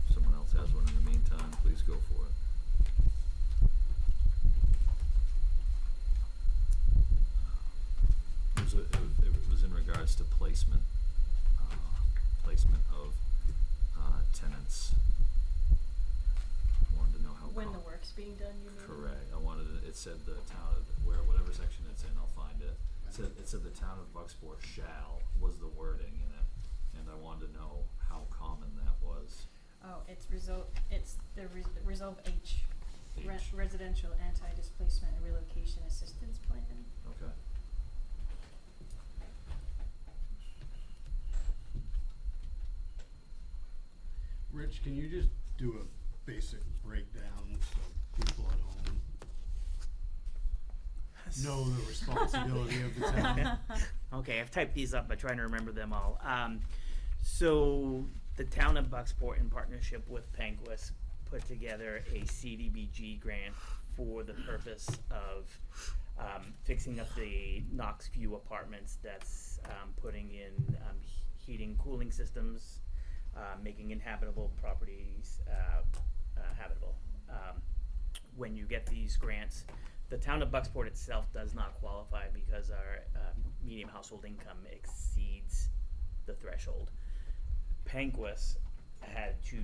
If someone else has one in the meantime, please go for it. It was in regards to placement of tenants. I wanted to know how. When the work's being done, you mean? Correct. It said the town of, whatever section it's in, I'll find it. It said the town of Bucksport shall was the wording in it, and I wanted to know how common that was. Oh, it's the Resolve H, H. Residential Anti-Displacement and Relocation Assistance Plan. Okay. Rich, can you just do a basic breakdown so people at home know the responsibility of the town? Okay, I've typed these up, but trying to remember them all. So the town of Bucksport, in partnership with Penquist, put together a CDBG grant for the purpose of fixing up the Knox View apartments. That's putting in heating, cooling systems, making inhabitable properties habitable. when you get these grants, the town of Bucksport itself does not qualify because our median household income exceeds the threshold. Panquist had to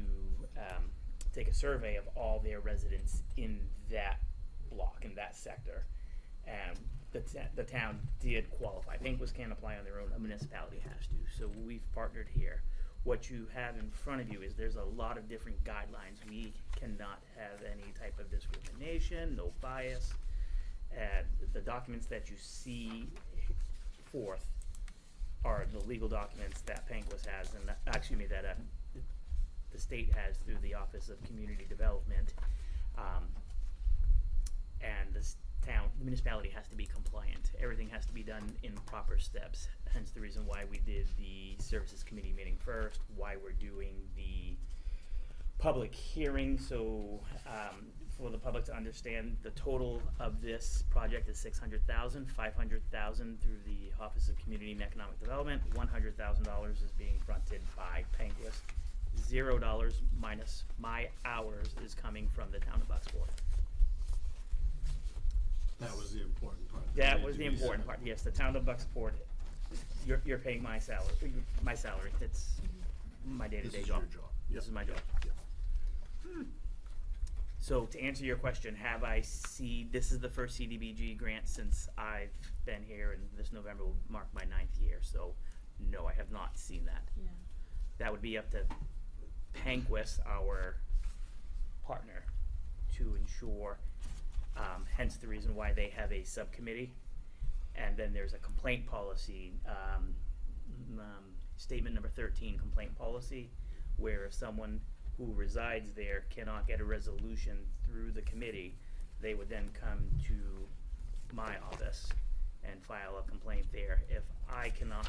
take a survey of all their residents in that block, in that sector, and the town did qualify. Panquist can't apply on their own, a municipality has to, so we've partnered here. What you have in front of you is there's a lot of different guidelines. We cannot have any type of discrimination, no bias. The documents that you see forth are the legal documents that Panquist has, and that the state has through the Office of Community Development, and the municipality has to be compliant. Everything has to be done in proper steps. Hence the reason why we did the services committee meeting first, why we're doing the public hearing. So for the public to understand, the total of this project is $600,000, $500,000 through the Office of Community and Economic Development, $100,000 is being fronted by Panquist. $0 minus my hours is coming from the town of Bucksport. That was the important part. That was the important part, yes, the town of Bucksport, you're paying my salary, it's my day-to-day job. This is your job. This is my job. Yep. So to answer your question, this is the first CDBG grant since I've been here, and this November will mark my 9th year, so no, I have not seen that. Yeah. That would be up to Panquist, our partner, to ensure, hence the reason why they have a subcommittee. And then there's a complaint policy, statement number 13, complaint policy, where if someone who resides there cannot get a resolution through the committee, they would then come to my office and file a complaint there. If I cannot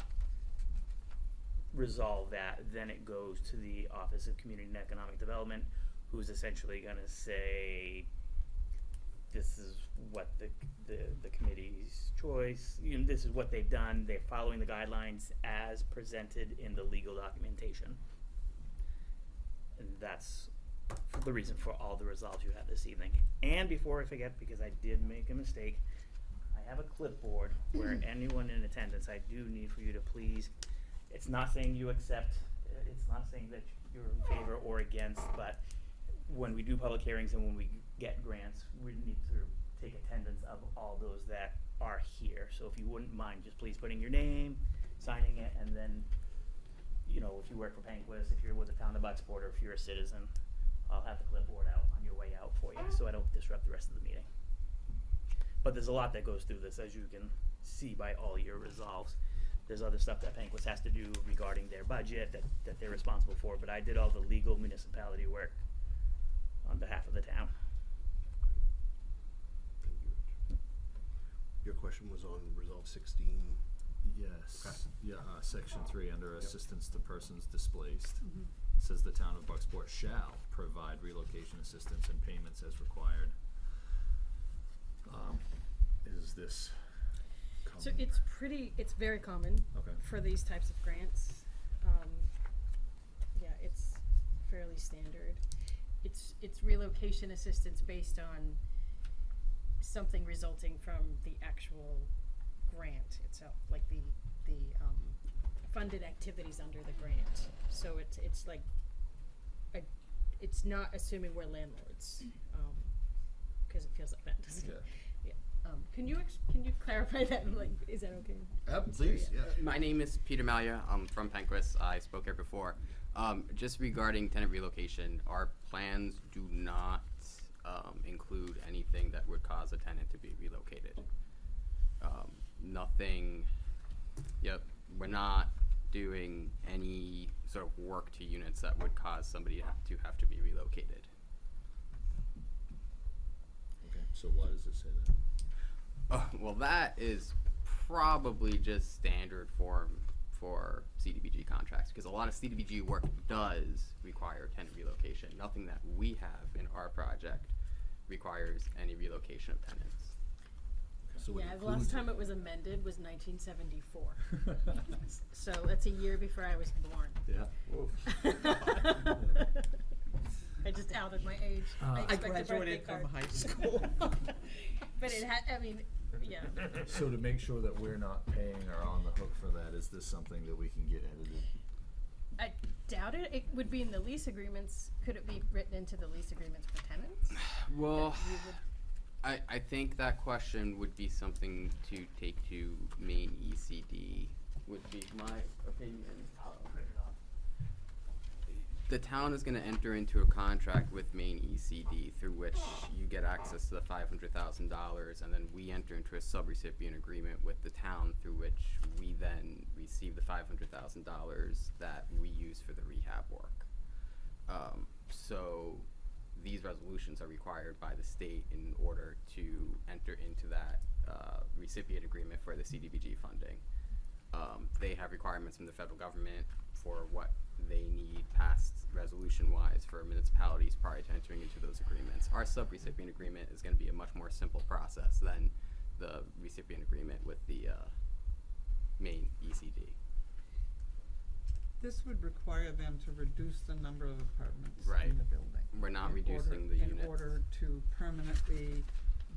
resolve that, then it goes to the Office of Community and Economic Development, who's essentially gonna say, this is what the committee's choice, this is what they've done, they're following the guidelines as presented in the legal documentation. And that's the reason for all the resolves you have this evening. And before I forget, because I did make a mistake, I have a clipboard where anyone in attendance, I do need for you to please, it's not saying you accept, it's not saying that you're in favor or against, but when we do public hearings and when we get grants, we need to take attendance of all those that are here. So if you wouldn't mind just please putting your name, signing it, and then, you know, if you work for Panquist, if you're with the town of Bucksport, or if you're a citizen, I'll have the clipboard out on your way out for you so I don't disrupt the rest of the meeting. But there's a lot that goes through this, as you can see by all your resolves. There's other stuff that Panquist has to do regarding their budget that they're responsible for, but I did all the legal municipality work on behalf of the town. Thank you, Rich. Your question was on Resolve 16. Yes, Okay. yeah, section 3 under assistance to persons displaced. Says the town of Bucksport shall provide relocation assistance and payments as required. Is this common? So it's very common Okay. for these types of grants. Yeah, it's fairly standard. It's relocation assistance based on something resulting from the actual grant itself, like the funded activities under the grant. So it's like it's not assuming we're landlords, because it feels like that, doesn't it? Yeah. Can you clarify that? Like, is that okay? Please, yeah. My name is Peter Malia. I'm from Panquist. I spoke here before. Just regarding tenant relocation, our plans do not include anything that would cause a tenant to be relocated. Nothing. Yep, we're not doing any sort of work to units that would cause somebody to have to be relocated. Okay, so why does it say that? Well, that is probably just standard form for CDBG contracts, because a lot of CDBG work does require tenant relocation. Nothing that we have in our project requires any relocation of tenants. So Yeah, the last time it was amended was 1974. So that's a year before I was born. Yeah. I just outed my age. I expect a birthday graduated from card. high school. But it I mean, yeah. So to make sure that we're not paying or on the hook for that, is this something that we can get edited? I doubt it. It would be in the lease agreements. Could it be written into the lease agreements for tenants? Well, That we would- I think that question would be something to take to Maine ECD, would be my opinion. The town is gonna enter into a contract with Maine ECD through which you get access to the $500,000, and then we enter into a subrecipient agreement with the town through which we then receive the $500,000 that we use for the rehab work. So these resolutions are required by the state in order to enter into that recipient agreement for the CDBG funding. They have requirements from the federal government for what they need passed resolution-wise for municipalities prior to entering into those agreements. Our sub-recipient agreement is gonna be a much more simple process than the recipient agreement with the Maine ECD. This would require them to reduce the number of apartments Right. in the building. We're not in reducing the in units. order to permanently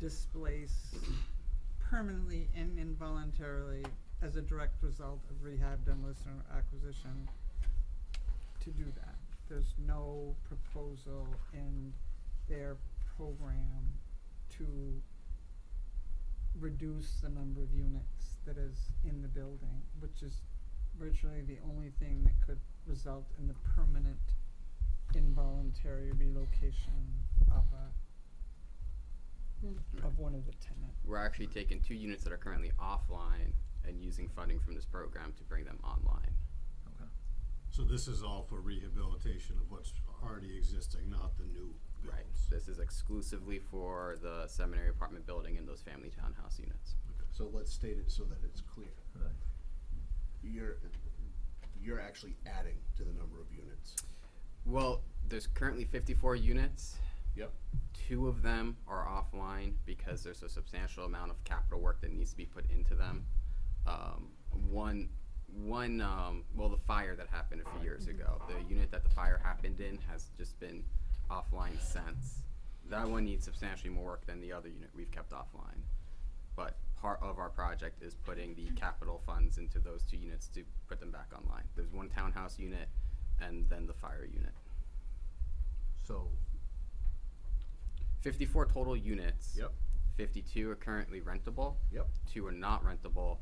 displace, permanently and involuntarily, as a direct result of rehab, demolition, or acquisition, to do that. There's no proposal in their program to reduce the number of units that is in the building, which is virtually the only thing that could result in the permanent involuntary relocation of of one of the tenants. We're actually taking 2 units that are currently offline and using funding from this program to bring them online. Okay. So this is all for rehabilitation of what's already existing, not the new builds? Right. This is exclusively for the seminary apartment building and those family townhouse units. So let's state it so that it's clear. Right. You're actually adding to the number of units. Well, there's currently 54 units. Yep. 2 of them are offline because there's a substantial amount of capital work that needs to be put into them. Well, the fire that happened a few years ago, the unit that the fire happened in has just been offline since. That one needs substantially more work than the other unit we've kept offline. But part of our project is putting the capital funds into those 2 units to put them back online. There's 1 townhouse unit and then the fire unit. So 54 total units. Yep. 52 are currently rentable. Yep. 2 are not rentable.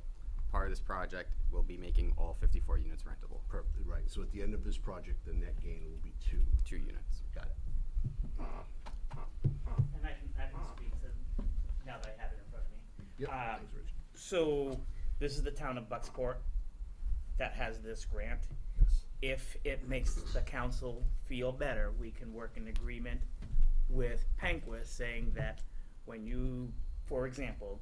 Part of this project will be making all 54 units rentable. Right, so at the end of this project, the net gain will be 2. 2 units. Got it. And I can speak to, now that I have it in front of me. Yep, thanks, Rich. So, this is the town of Bucksport that has this grant. Yes. If it makes the council feel better, we can work in agreement with Penquist saying that when you, for example,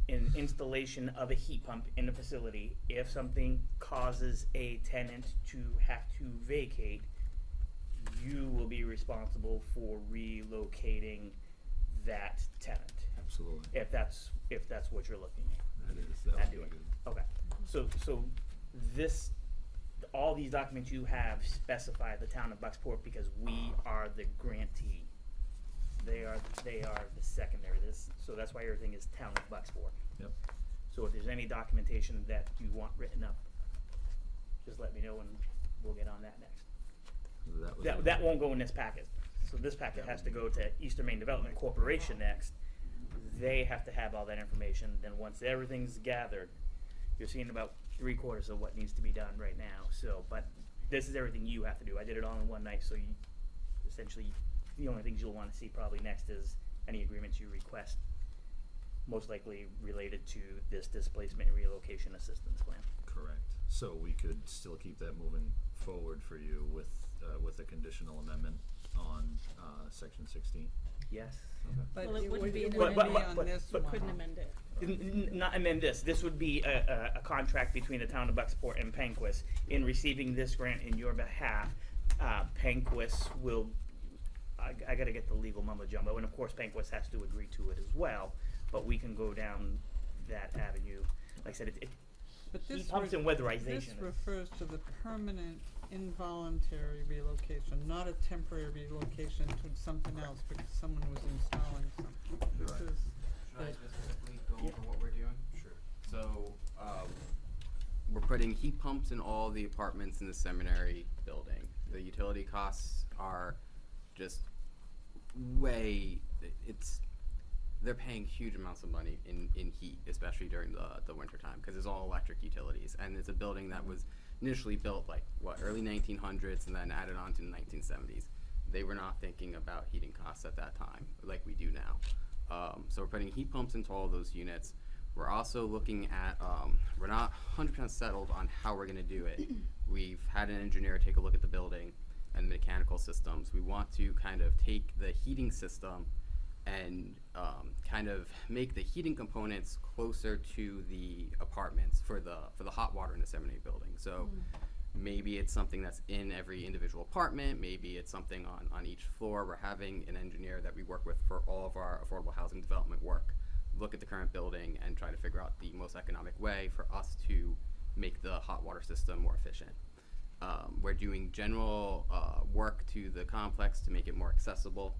in installation of a heat pump in a facility, if something causes a tenant to have to vacate, you will be responsible for relocating that tenant. Absolutely. If that's what you're looking at. That is, that would be doing. good. Okay, so this, all these documents you have specify the town of Bucksport because we are the grantee. They are the secondary, so that's why everything is town of Bucksport. Yep. So if there's any documentation that you want written up, just let me know and we'll get on that next. That won't go in this packet. So this packet has to go to Eastern Maine Development Corporation next. They have to have all that information, then once everything's gathered, you're seeing about 3/4 of what needs to be done right now, so, but this is everything you have to do. I did it all in one night, so you, essentially, the only things you'll wanna see probably next is any agreements you request, most likely related to this displacement and relocation assistance plan. Correct. So we could still keep that moving forward for you with a conditional amendment on, section 16? Yes. Okay. But Well, it wouldn't be an wouldn't amendment. be on this one. Couldn't amend it. Not amend this. This would be a contract between the town of Bucksport and Penquist. In receiving this grant in your behalf, Penquist will, I gotta get the legal mumbo jumbo, and of course Penquist has to agree to it as well, but we can go down that avenue. Like I said, But heat this pumps re- and weatherization. This refers to the permanent involuntary relocation, not a temporary relocation to something else because someone was installing something. This Right. is Should I the- specifically go Yeah. over what we're doing? Sure. So, we're putting heat pumps in all the apartments in the seminary building. The utility costs are just they're paying huge amounts of money in heat, especially during the winter time, because it's all electric utilities. And it's a building that was initially built early 1900s and then added on to the 1970s. They were not thinking about heating costs at that time like we do now. So we're putting heat pumps into all those units. We're also looking at, we're not 100% settled on how we're gonna do it. We've had an engineer take a look at the building and the mechanical systems. We want to kind of take the heating system and kind of make the heating components closer to the apartments for the hot water in the seminary building. So maybe it's something that's in every individual apartment, maybe it's something on each floor. We're having an engineer that we work with for all of our affordable housing development work look at the current building and try to figure out the most economic way for us to make the hot water system more efficient. We're doing general work to the complex to make it more accessible.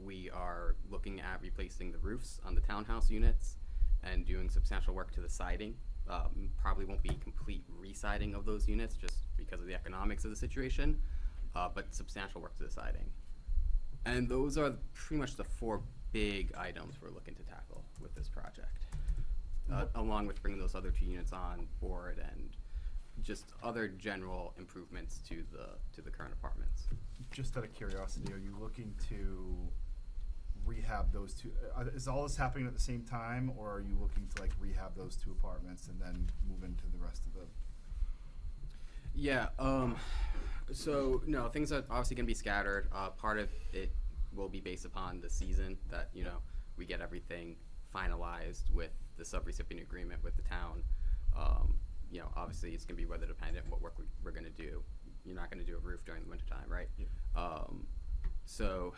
We are looking at replacing the roofs on the townhouse units and doing substantial work to the siding. Probably won't be complete re-siding of those units just because of the economics of the situation, but substantial work to the siding. And those are pretty much the four big items we're looking to tackle with this project, along with bringing those other two units on board and just other general improvements to the current apartments. Just out of curiosity, are you looking to rehab those two? Is all this happening at the same time, or are you looking to rehab those two apartments and then move into the rest of the? Yeah. So no, things are obviously going to be scattered. Part of it will be based upon the season that we get everything finalized with the subrecipient agreement with the town. Obviously it's going to be weather dependent what work we're going to do. You're not going to do a roof during the winter time, right? Yeah. So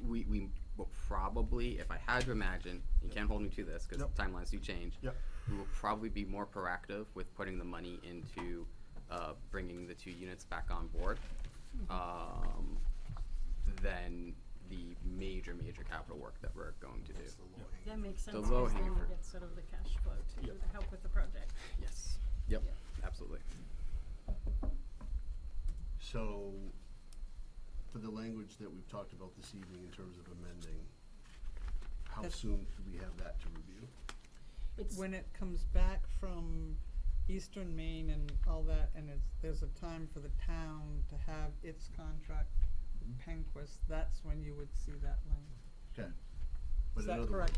we will probably, if I had to imagine, you can't hold me to this because timelines do change. Yep. We will probably be more proactive with putting the money into bringing the two units back on board than the major capital work that we're going to do. That makes sense, The because low-hanging then you fruit. get sort of the cash flow to Yep. help with the project. Yes. Yep. Absolutely. So, for the language that we've talked about this evening in terms of amending, how That's- soon could we have that to review? When it comes back from Eastern Maine and all that, and there's a time for the town to have its contract with Penquist, that's when you would see that language. Okay. Is But in that other correct?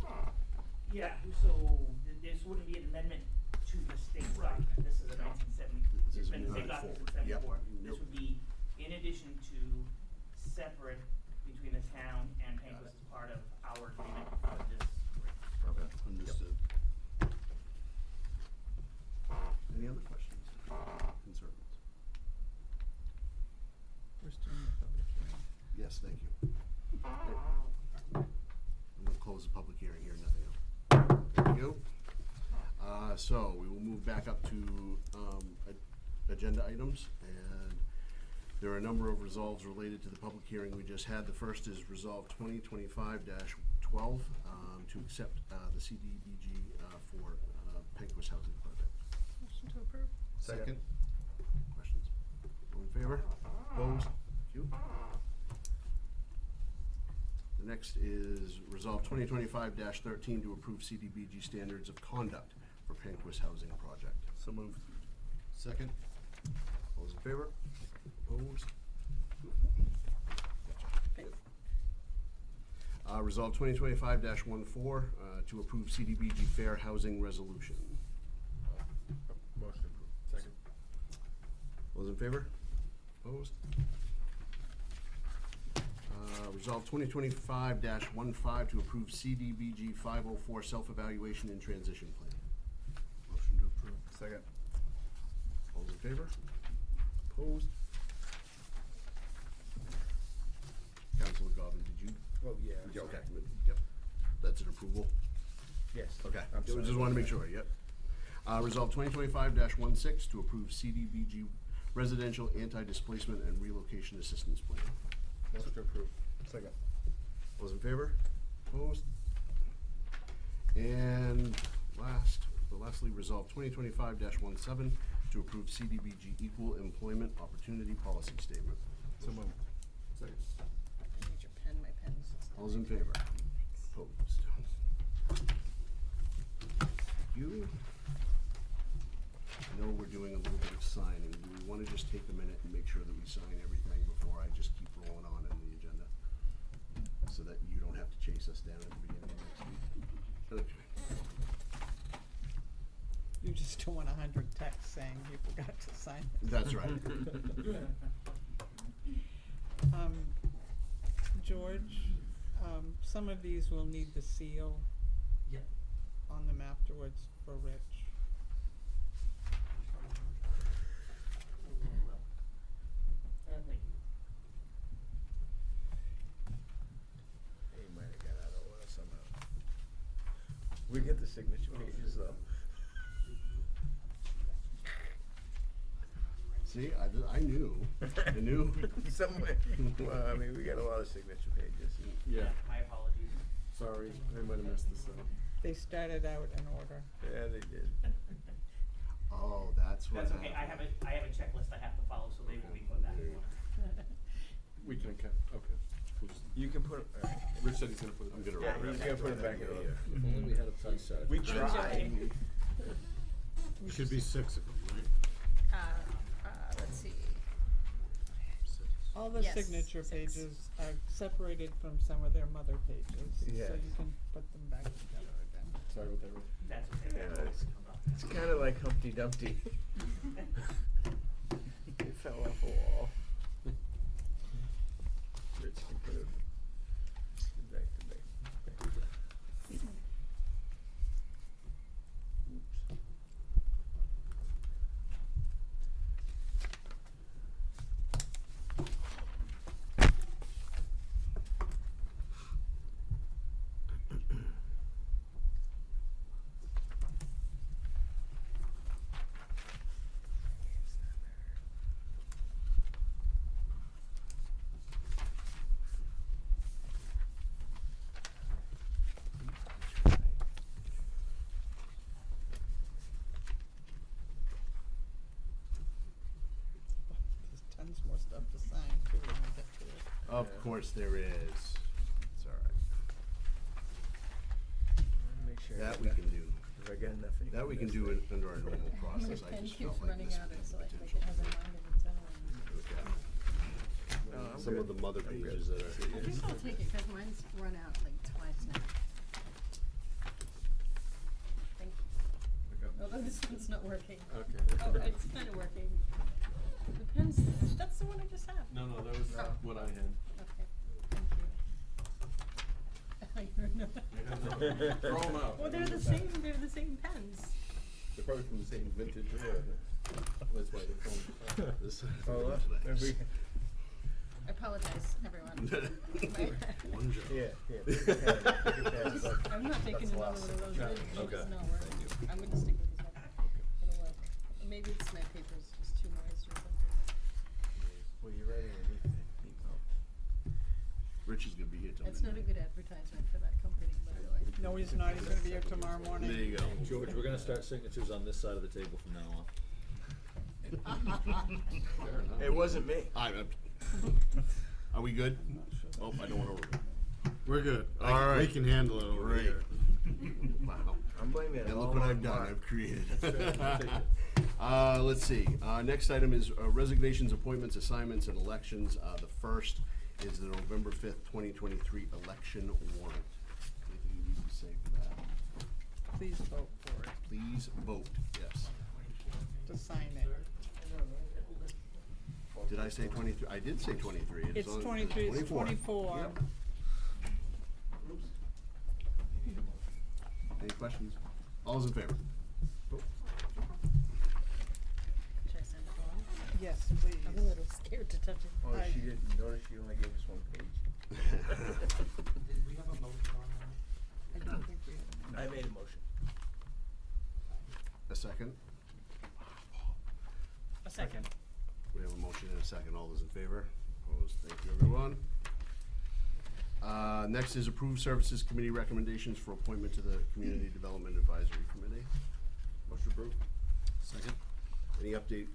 Yeah, so this wouldn't be an amendment to the state document. This is a 1970, This is it's been the state moving document since forward. Yep. 74. Yep. This would be in addition to separate between the town and Penquist as part of our agreement for this. Okay, understood. Any other questions, concerns? We're still in the public hearing. Yes, thank you. I'm gonna close the public hearing here, nothing else. Thank you. So we will move back up to, agenda items, and there are a number of resolves related to the public hearing we just had. The first is Resolve 2025-12, to accept, the CDBG, for, Penquist Housing Project. Motion to approve. Second. Questions? All in favor? Opposed? Thank you. The next is Resolve 2025-13 to approve CDBG standards of conduct for Penquist Housing Project. So moved. Second. All those in favor? Opposed? Resolve 2025-14 to approve CDBG Fair Housing Resolution. Motion approved. Second. All those in favor? Opposed? Resolve 2025-15 to approve CDBG 504 Self-Evaluation and Transition Plan. Motion to approve. Second. All those in favor? Opposed? Councilor Gobbin, did you? Oh, yeah. Yeah, okay. Yep. That's an approval? Yes. Okay. I'm sorry. Just wanted to make sure, yep. Resolve 2025-16 to approve CDBG Residential Anti-Displacement and Relocation Assistance Plan. Motion to approve. Second. Those in favor? Opposed? And lastly, resolve 2025-17 to approve CDBG Equal Employment Opportunity Policy Statement. So moved. Second. I need your pen, my pen's. All those in favor? Opposed? You? I know we're doing a little bit of signing. Do we wanna just take a minute and make sure that we sign everything before I just keep rolling on in the agenda? So that you don't have to chase us down at the beginning of next week. Okay. You just don't want 100 texts saying you forgot to sign it. That's right. George, some of these will need the seal Yep. on them afterwards for Rich. Thank you. He might have got out of order somehow. We get the signature pages though. See, I knew. I knew. Somewhere, well, I mean, we got a lot of signature pages. Yeah, My apologies. sorry, I might have messed this up. They started out in order. Yeah, they did. Oh, that's what That's okay, I happened. have a checklist I have to follow, so they will be put back in order. We can, okay. We'll just- You can put, Rich said he's gonna put it. I'm gonna Yeah, write he's that gonna put it right back in here. order. If only we had a time set. We tried. Should be 6 of them, right? Let's see. All the Yes, signature 6. pages are separated from some of their mother pages, so Yes. you can put them back together again. Sorry about that, Rich. That's okay. Yeah, it's kinda like Humpty Dumpty. It fell off a wall. Rich can put it back to back. Oops. There's tons more stuff to sign too when we get to it. Of course there is. It's all right. Make sure. That we can do. If I got nothing. That we can do it under our normal process. I Pen just keeps felt like running this out, had it's like potential. it has a mind of its own. No, I'm Some of good. the mother I'm good. pages that are. I think I'll take it, cause mine's run out like twice now. Thank you. Although this one's not working. Okay. Oh, it's kinda working. The pen's, that's the one I just had. No, that was Oh. what I had. Okay, thank you. Throw 'em out. Well, they're the same pens. They're probably from the same vintage era. That's why they're from. This- Oh, maybe. I apologize, everyone. One job. Yeah, yeah. Take a pass, but I'm not taking that's another lost. one of those, Okay. it's not working. I'm gonna stick with this one. It'll work. Maybe it's my paper's just too moist or something. Well, you're right underneath it. Rich is gonna be here till It's not a midnight. good advertisement for that company, by the way. No, he's not, he's gonna be here tomorrow morning. There you go. George, we're gonna start signatures on this side of the table from now on. It wasn't me. Are we good? Oh, I don't wanna. We're good. All right. We can handle it over Great. here. Wow. I'm blaming it And all look what on I've done, Mark. I've created. Take it. Let's see, next item is resignations, appointments, assignments, and elections. The first is the November 5th, 2023 election warrant. Anything you need to say for that? Please vote for it, Please vote, yes. to sign it. Did I say 23? I did say 23. It's 23, it's 24. Yep. Any questions? All those in favor? Should I send it along? Yes, please. I'm a little scared to touch it. Oh, she didn't notice she only gave us one page. Did we have a motion on that? I don't think we have. I made a motion. A second? A second. We have a motion and a second. All those in favor? Opposed? Thank you, everyone. Next is approved services committee recommendations for appointment to the Community Development Advisory Committee. Motion approved. Second? Any update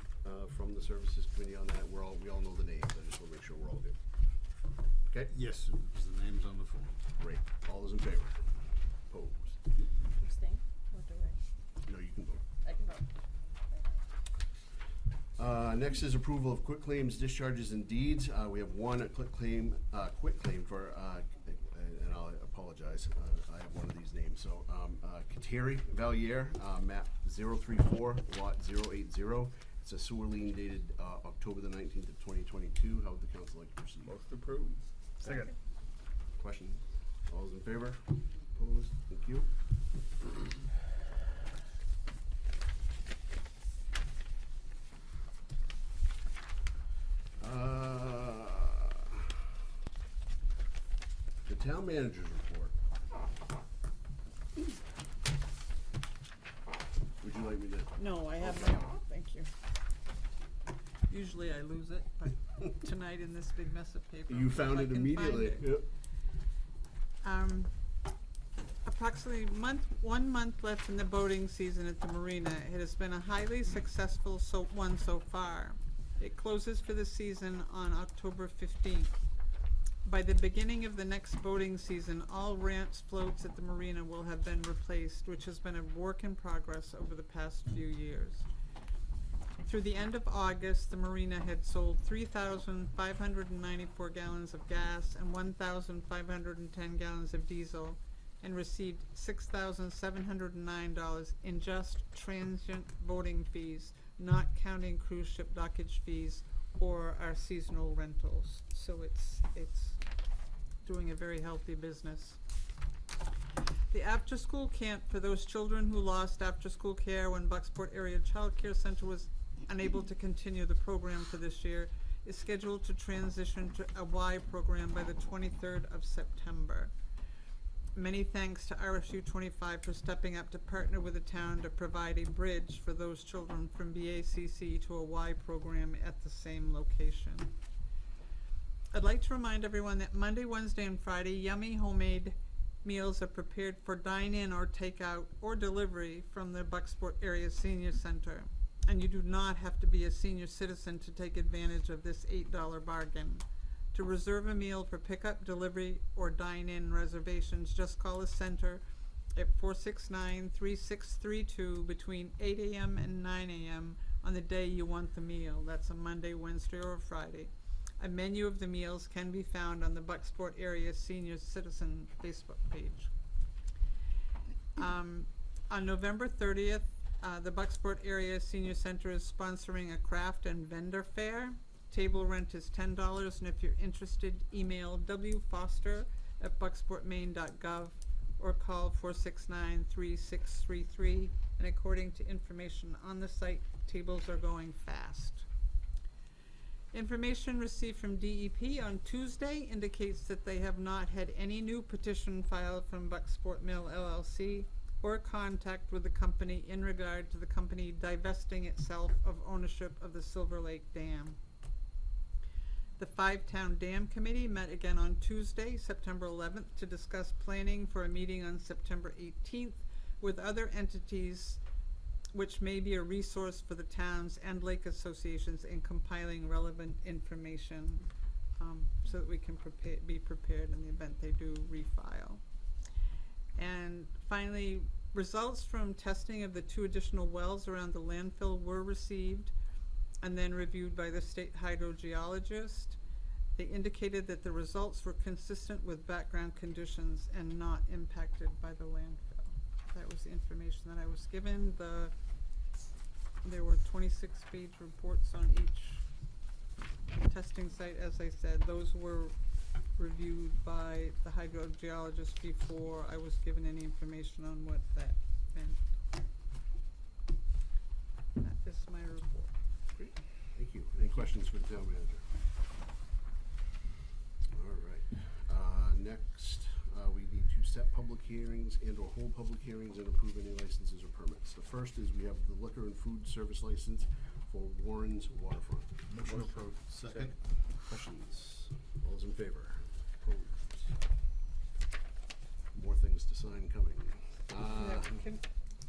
from the services committee on that? We all know the names. I just want to make sure we're all good. Okay? Yes, because the name's on the form. Great. All those in favor? Opposed? Abstain? Or do I? No, you can vote. I can vote. Next is approval of quitclaims, discharges, and deeds. We have one quitclaim for, and I'll apologize, I have one of these names. So, Kateri Valier, map 034, lot 080. It's a sewer lien dated October the 19th of 2022. How would the council like to proceed? Most approved. Second. Questions? All those in favor? Opposed? Thank you. The town manager's report. Would you like me to? No, I have my own, thank you. Usually I lose it, but tonight in this big mess of paper. You if found I it can immediately. find it. Yep. Approximately 1 month left in the boating season at the marina. It has been a highly successful one so far. It closes for the season on October 15th. By the beginning of the next boating season, all ramps, floats at the marina will have been replaced, which has been a work in progress over the past few years. Through the end of August, the marina had sold 3,594 gallons of gas and 1,510 gallons of diesel, and received $6,709 in just transient boating fees, not counting cruise ship dockage fees or our seasonal rentals. So it's doing a very healthy business. The after-school camp for those children who lost after-school care when Bucksport Area Child Care Center was unable to continue the program for this year is scheduled to transition to a Y program by the 23rd of September. Many thanks to RSU 25 for stepping up to partner with the town to provide a bridge for those children from BACC to a Y program at the same location. I'd like to remind everyone that Monday, Wednesday, and Friday, yummy homemade meals are prepared for dine-in or takeout or delivery from the Bucksport Area Senior Center. And you do not have to be a senior citizen to take advantage of this $8 bargain. To reserve a meal for pickup, delivery, or dine-in reservations, just call the center at 469-3632 between 8 a.m. and 9 a.m. on the day you want the meal. That's a Monday, Wednesday, or a Friday. A menu of the meals can be found on the Bucksport Area Senior Citizen Facebook page. On November 30th, the Bucksport Area Senior Center is sponsoring a craft and vendor fair. Table rent is $10, and if you're interested, email wfoster@bucksportmaine.gov or call 469-3633. And according to information on the site, tables are going fast. Information received from DEP on Tuesday indicates that they have not had any new petition filed from Bucksport Mill LLC or contact with the company in regard to the company divesting itself of ownership of the Silver Lake Dam. The Five-Town Dam Committee met again on Tuesday, September 11th, to discuss planning for a meeting on September 18th with other entities which may be a resource for the towns and lake associations in compiling relevant information so that we can be prepared in the event they do refile. And finally, results from testing of the 2 additional wells around the landfill were received and then reviewed by the state hydrogeologist. They indicated that the results were consistent with background conditions and not impacted by the landfill. That was the information that I was given. There were 26-page reports on each testing site. As I said, those were reviewed by the hydrogeologist before I was given any information on what that meant. That is my report. Great, thank you. Any questions for the town manager? All right, next, we need to set public hearings and or hold public hearings and approve any licenses or permits. The first is we have the liquor and food service license for Warren's Waterfront. Motion approved. Second. Questions? All those in favor? Opposed? More things to sign coming. Yeah, can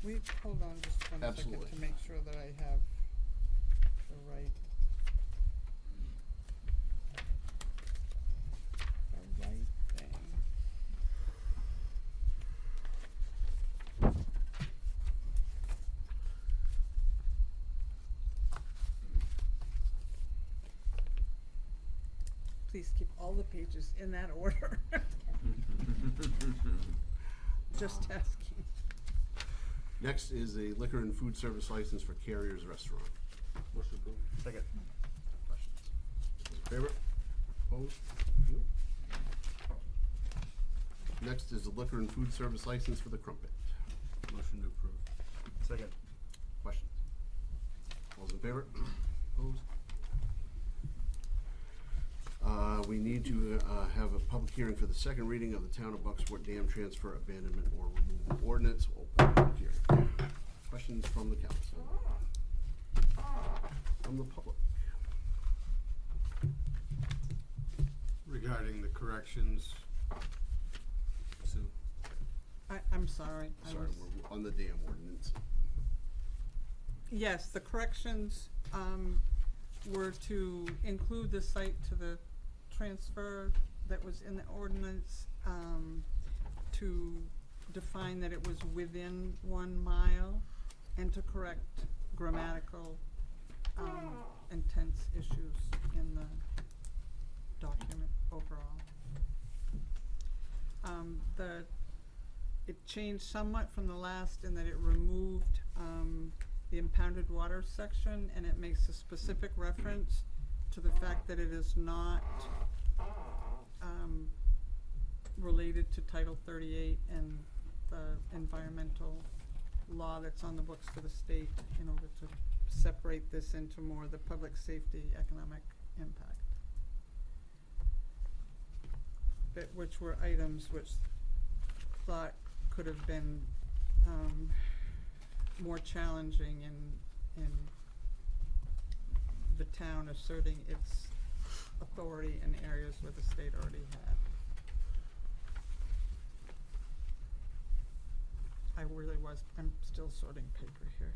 we hold on just one second Absolutely. to make sure that I have the right thing. Please keep all the pages in that order. Just asking. Next is a liquor and food service license for Carrier's Restaurant. Motion approved. Second. Questions? Those in favor? Opposed? Nope. Next is the liquor and food service license for the Crumpet. Motion to approve. Second. Questions? All those in favor? Opposed? We need to have a public hearing for the second reading of the Town of Bucksport Dam Transfer Abandonment or Removal Ordinance. Open public hearing. Questions from the council? From the public? Regarding the corrections, Sue? I'm sorry. I Sorry, was- we're on the dam ordinance. Yes, the corrections, were to include the site to the transfer that was in the ordinance, to define that it was within 1 mile, and to correct grammatical, and tense issues in the document overall. It changed somewhat from the last in that it removed, the impounded water section, and it makes a specific reference to the fact that it is not related to Title 38 and the environmental law that's on the books for the state in order to separate this into more the public safety economic impact. Which were items which thought could have been more challenging in the town asserting its authority in areas where the state already had. I'm still sorting paper here.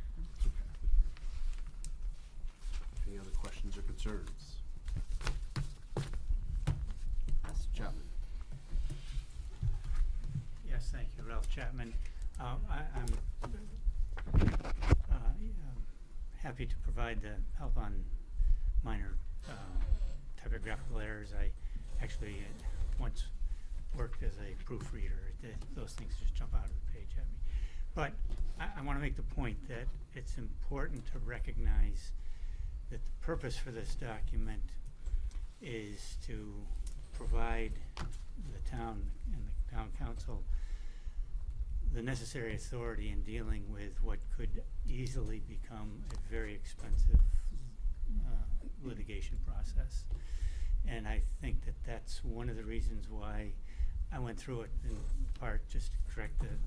Any other questions or concerns? Mr. Chapman? Yes, thank you, Ralph Chapman. I'm happy to provide the help on minor typographical errors. I actually once worked as a proofreader. Those things just jump out of the page at me. But I want to make the point that it's important to recognize that the purpose for this document is to provide the town and the town council the necessary authority in dealing with what could easily become a very expensive litigation process. And I think that that's one of the reasons why I went through it in part just to correct the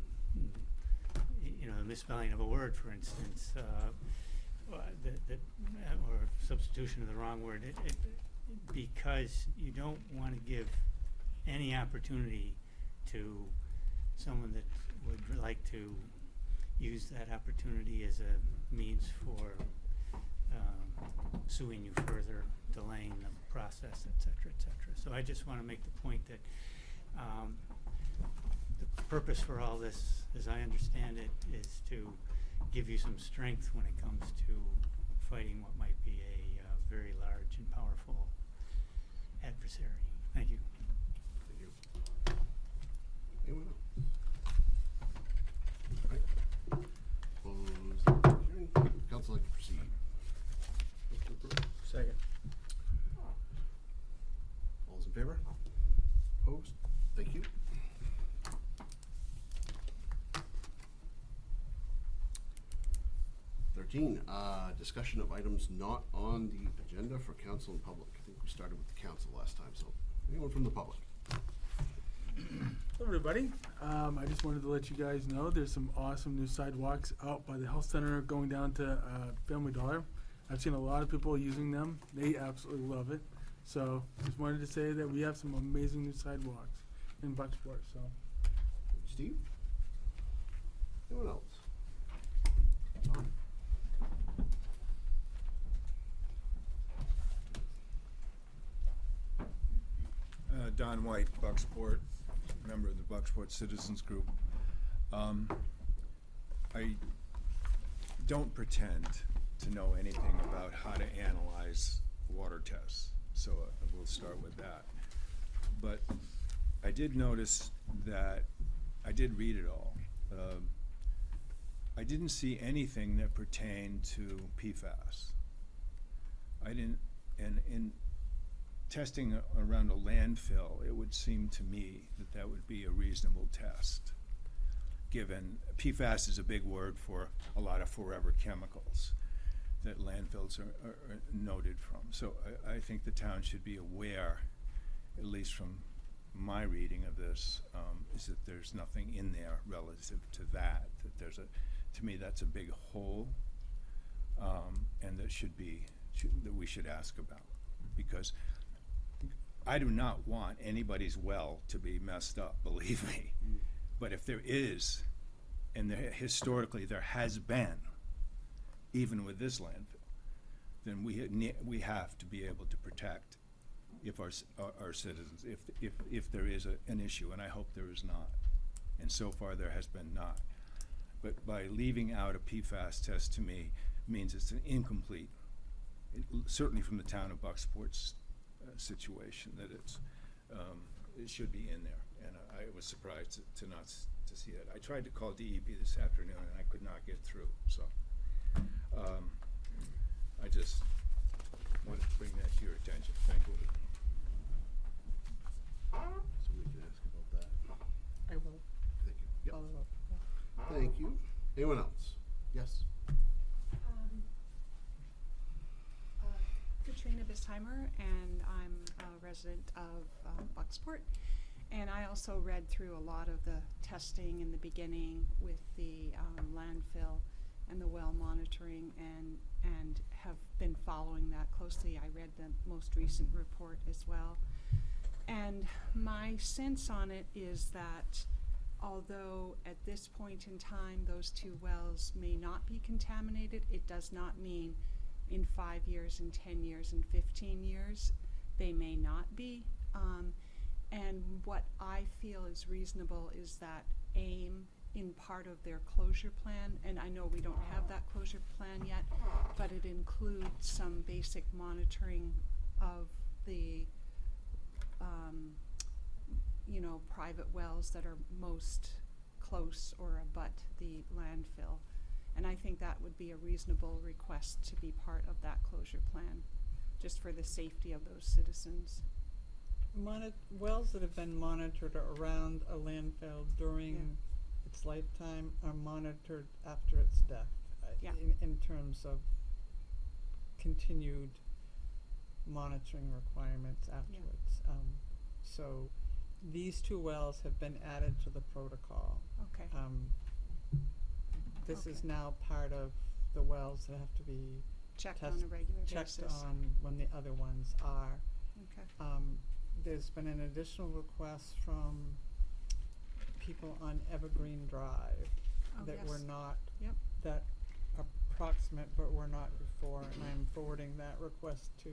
misspelling of a word, for instance, or substitution of the wrong word, because you don't want to give any opportunity to someone that would like to use that opportunity as a means for suing you further, delaying the process, et cetera, et cetera. So I just want to make the point that the purpose for all this, as I understand it, is to give you some strength when it comes to fighting what might be a very large and powerful adversary. Thank you. Thank you. Anyone else? All right. Close the public hearing. Council, like to proceed. Second. All those in favor? Opposed? Thank you. Discussion of items not on the agenda for council and public. I think we started with the council last time, so anyone from the public? Hello, everybody. I just wanted to let you guys know there's some awesome new sidewalks out by the health center going down to Family Dollar. I've seen a lot of people using them. They absolutely love it. So just wanted to say that we have some amazing new sidewalks in Bucksport. So, Steve? Anyone else? Tom? Don White, Bucksport, member of the Bucksport Citizens Group. I don't pretend to know anything about how to analyze water tests, so we'll start with that. But I did notice that, I did read it all. I didn't see anything that pertained to PFAS. I didn't, and in testing around a landfill, it would seem to me that that would be a reasonable test, given PFAS is a big word for a lot of forever chemicals that landfills are noted from. So I think the town should be aware, at least from my reading of this, is that there's nothing in there relative to that, that there's a, to me that's a big hole, and that that we should ask about, because I do not want anybody's well to be messed up, believe me. But if there is, and historically there has been, even with this landfill, then we have to be able to protect if our citizens, if there is an issue, and I hope there is not. And so far there has been not. But by leaving out a PFAS test, to me, means it's an incomplete, certainly from the town of Bucksport's situation, that it should be in there. And I was surprised to not to see that. I tried to call DEP this afternoon and I could not get through. So I just wanted to bring that to your attention. Thank you. So we can ask about that. I will Thank you. Yep. follow up. Thank you. Anyone else? Yes. Katrina Bistheimer, and I'm a resident of Bucksport. And I also read through a lot of the testing in the beginning with the landfill and the well monitoring, and have been following that closely. I read the most recent report as well. And my sense on it is that although at this point in time those two wells may not be contaminated, it does not mean in 5 years, in 10 years, in 15 years, they may not be. And what I feel is reasonable is that AIM, in part of their closure plan, and I know we don't have that closure plan yet, but it includes some basic monitoring of the private wells that are most close or abut the landfill. And I think that would be a reasonable request to be part of that closure plan, just for the safety of those citizens. Wells that have been monitored around a landfill during its lifetime are monitored after its death, in terms of continued monitoring requirements afterwards. So these two wells have been added to the protocol. Okay. This is now part of the wells that have to be checked on a regular checked basis. on when the other ones are. Okay. There's been an additional request from people on Evergreen Drive that were not that approximate, but were not before, and I'm forwarding that request to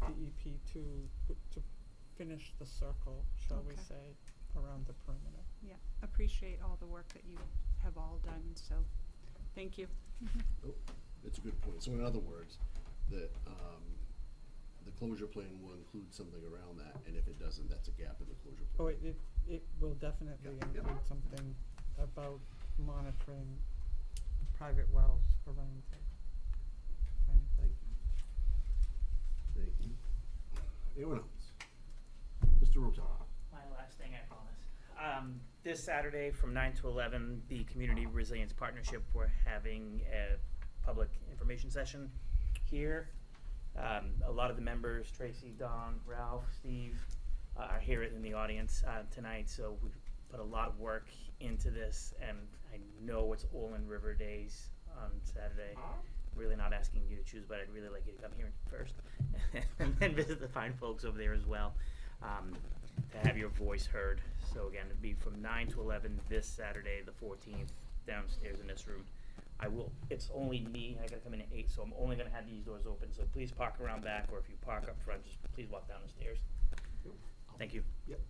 DEP to finish the circle, shall we Okay. say, around the perimeter. Yeah, appreciate all the work that you have all done, so thank you. Oh, that's a good point. So in other words, that the closure plan will include something around that, and if it doesn't, that's a gap in the closure plan. Oh, it will definitely include something about monitoring private wells around the Thank you. Thank you. Anyone else? Mr. Rotella. My last thing, I promise. This Saturday from 9 to 11, the Community Resilience Partnership, we're having a public information session here. A lot of the members, Tracy, Don, Ralph, Steve, are here in the audience tonight. So we've put a lot of work into this, and I know it's Olin River Days on Saturday. Really not asking you to choose, but I'd really like you to come here first and then visit the fine folks over there as well, to have your voice heard. So again, it'd be from 9 to 11 this Saturday, the 14th, downstairs in this room. It's only me, I gotta come in at 8, so I'm only gonna have these doors open, so please park around back, or if you park up front, just please walk down the stairs. Thank you. Yep.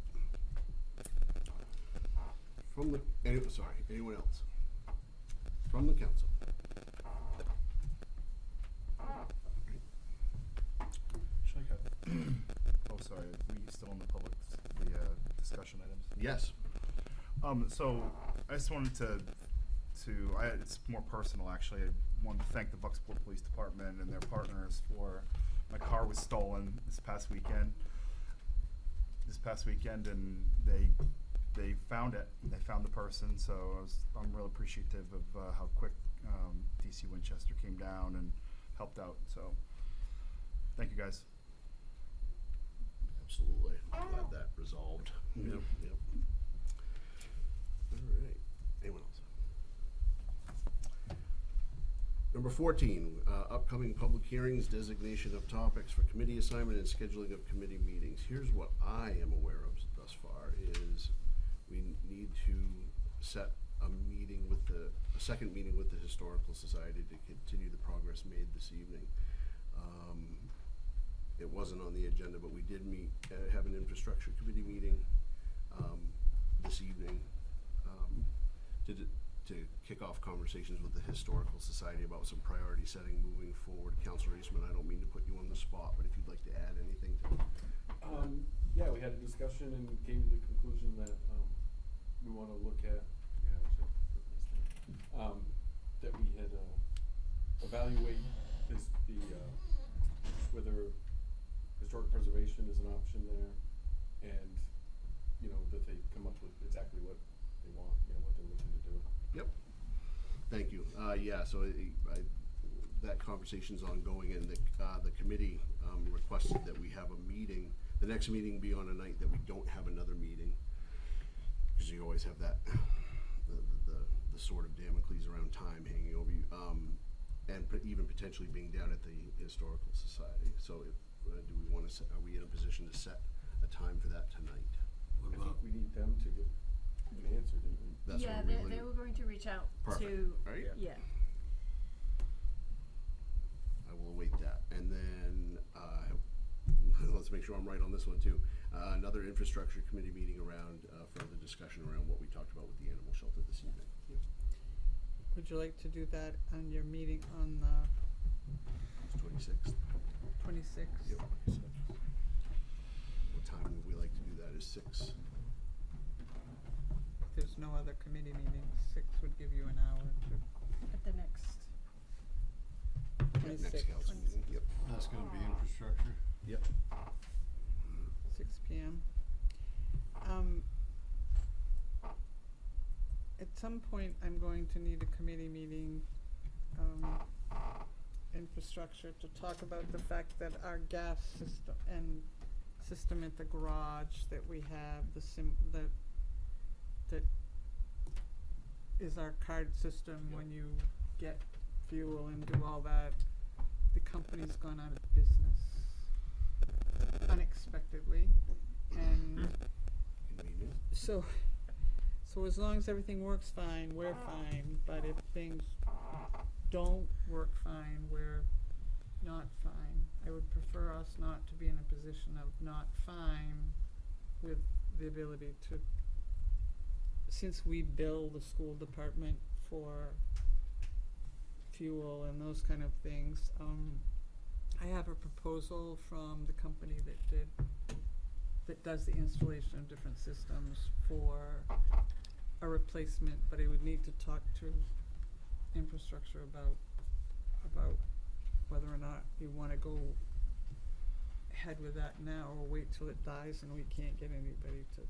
Anyone else? From the council? Should I go? Oh, sorry, are we still on the public, discussion items? Yes. So I just wanted it's more personal actually. I wanted to thank the Bucksport Police Department and their partners for, my car was stolen this past weekend, and they found it. They found the person, so I'm real appreciative of how quick DC Winchester came down and helped out. So thank you guys. Absolutely. I'm glad that resolved. Yep. All right. Anyone else? Number 14, upcoming public hearings, designation of topics for committee assignment and scheduling of committee meetings. Here's what I am aware of thus far is we need to set a second meeting with the Historical Society to continue the progress made this evening. It wasn't on the agenda, but we did have an infrastructure committee meeting this evening to kick off conversations with the Historical Society about some priority setting moving forward. Councilor Eastman, I don't mean to put you on the spot, but if you'd like to add anything to it. Yeah, we had a discussion and came to the conclusion that we want to look at, that we had evaluate whether historic preservation is an option there, and that they come up with exactly what they want, what they're looking to do. Yep. Thank you. Yeah, so that conversation's ongoing, and the committee requested that we have a meeting. The next meeting be on a night that we don't have another meeting, because you always have that the sword of Damocles around time hanging over you, and even potentially being down at the Historical Society. So, do we want to set? Are we in a position to set a time for that tonight? I think we need them to get an answer, didn't we? That's Yeah, what they were going to reach out Perfect. to, Right? yeah. I will await that. And then, let's make sure I'm right on this one too. Another infrastructure committee meeting around further discussion around what we talked about with the animal shelter this evening. Would you like to do that on your meeting on the It's 26th. 26th? Yep. What time would we like to do that? Is 6? There's no other committee meetings. 6 would give you an hour to. At the next. Next council meeting. Yep. That's gonna be infrastructure. Yep. 6 p.m. At some point, I'm going to need a committee meeting, infrastructure, to talk about the fact that our gas system at the garage that we have, that is our card system. When you get fuel and do all that, the company's gone out of business unexpectedly, and so as long as everything works fine, we're fine. But if things don't work fine, we're not fine. I would prefer us not to be in a position of not fine with the ability to, since we bill the school department for fuel and those kind of things. I have a proposal from the company that does the installation of different systems for a replacement, but I would need to talk to infrastructure about whether or not you want to go ahead with that now or wait till it dies and we can't get anybody to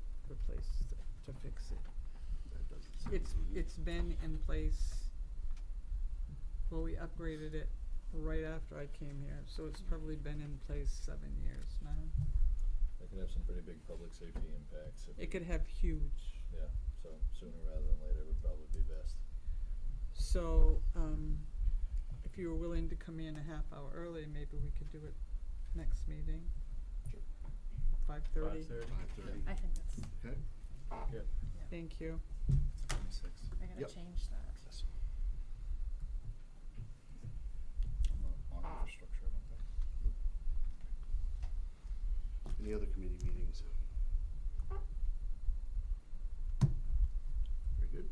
fix it. That doesn't sound It's been in place. Well, we upgraded it right after I came here, so it's probably been in place 7 years now. I could have some pretty big public safety impacts. If It we- could have huge. Yeah, so sooner rather than later would probably be best. So, if you were willing to come in a half hour early, maybe we could do it next meeting. Sure. 5:30? 5:30. I think that's, Okay. Yeah. Thank you. I gotta Yep. change that. On infrastructure, I don't think. Any other committee meetings? Very good.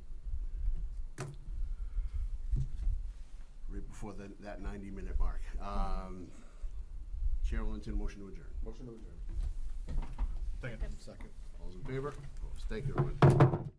Right before that 90-minute mark. Chair will entertain a motion to adjourn. Motion to adjourn. Second. All those in favor? Opposed? Thank you, everyone.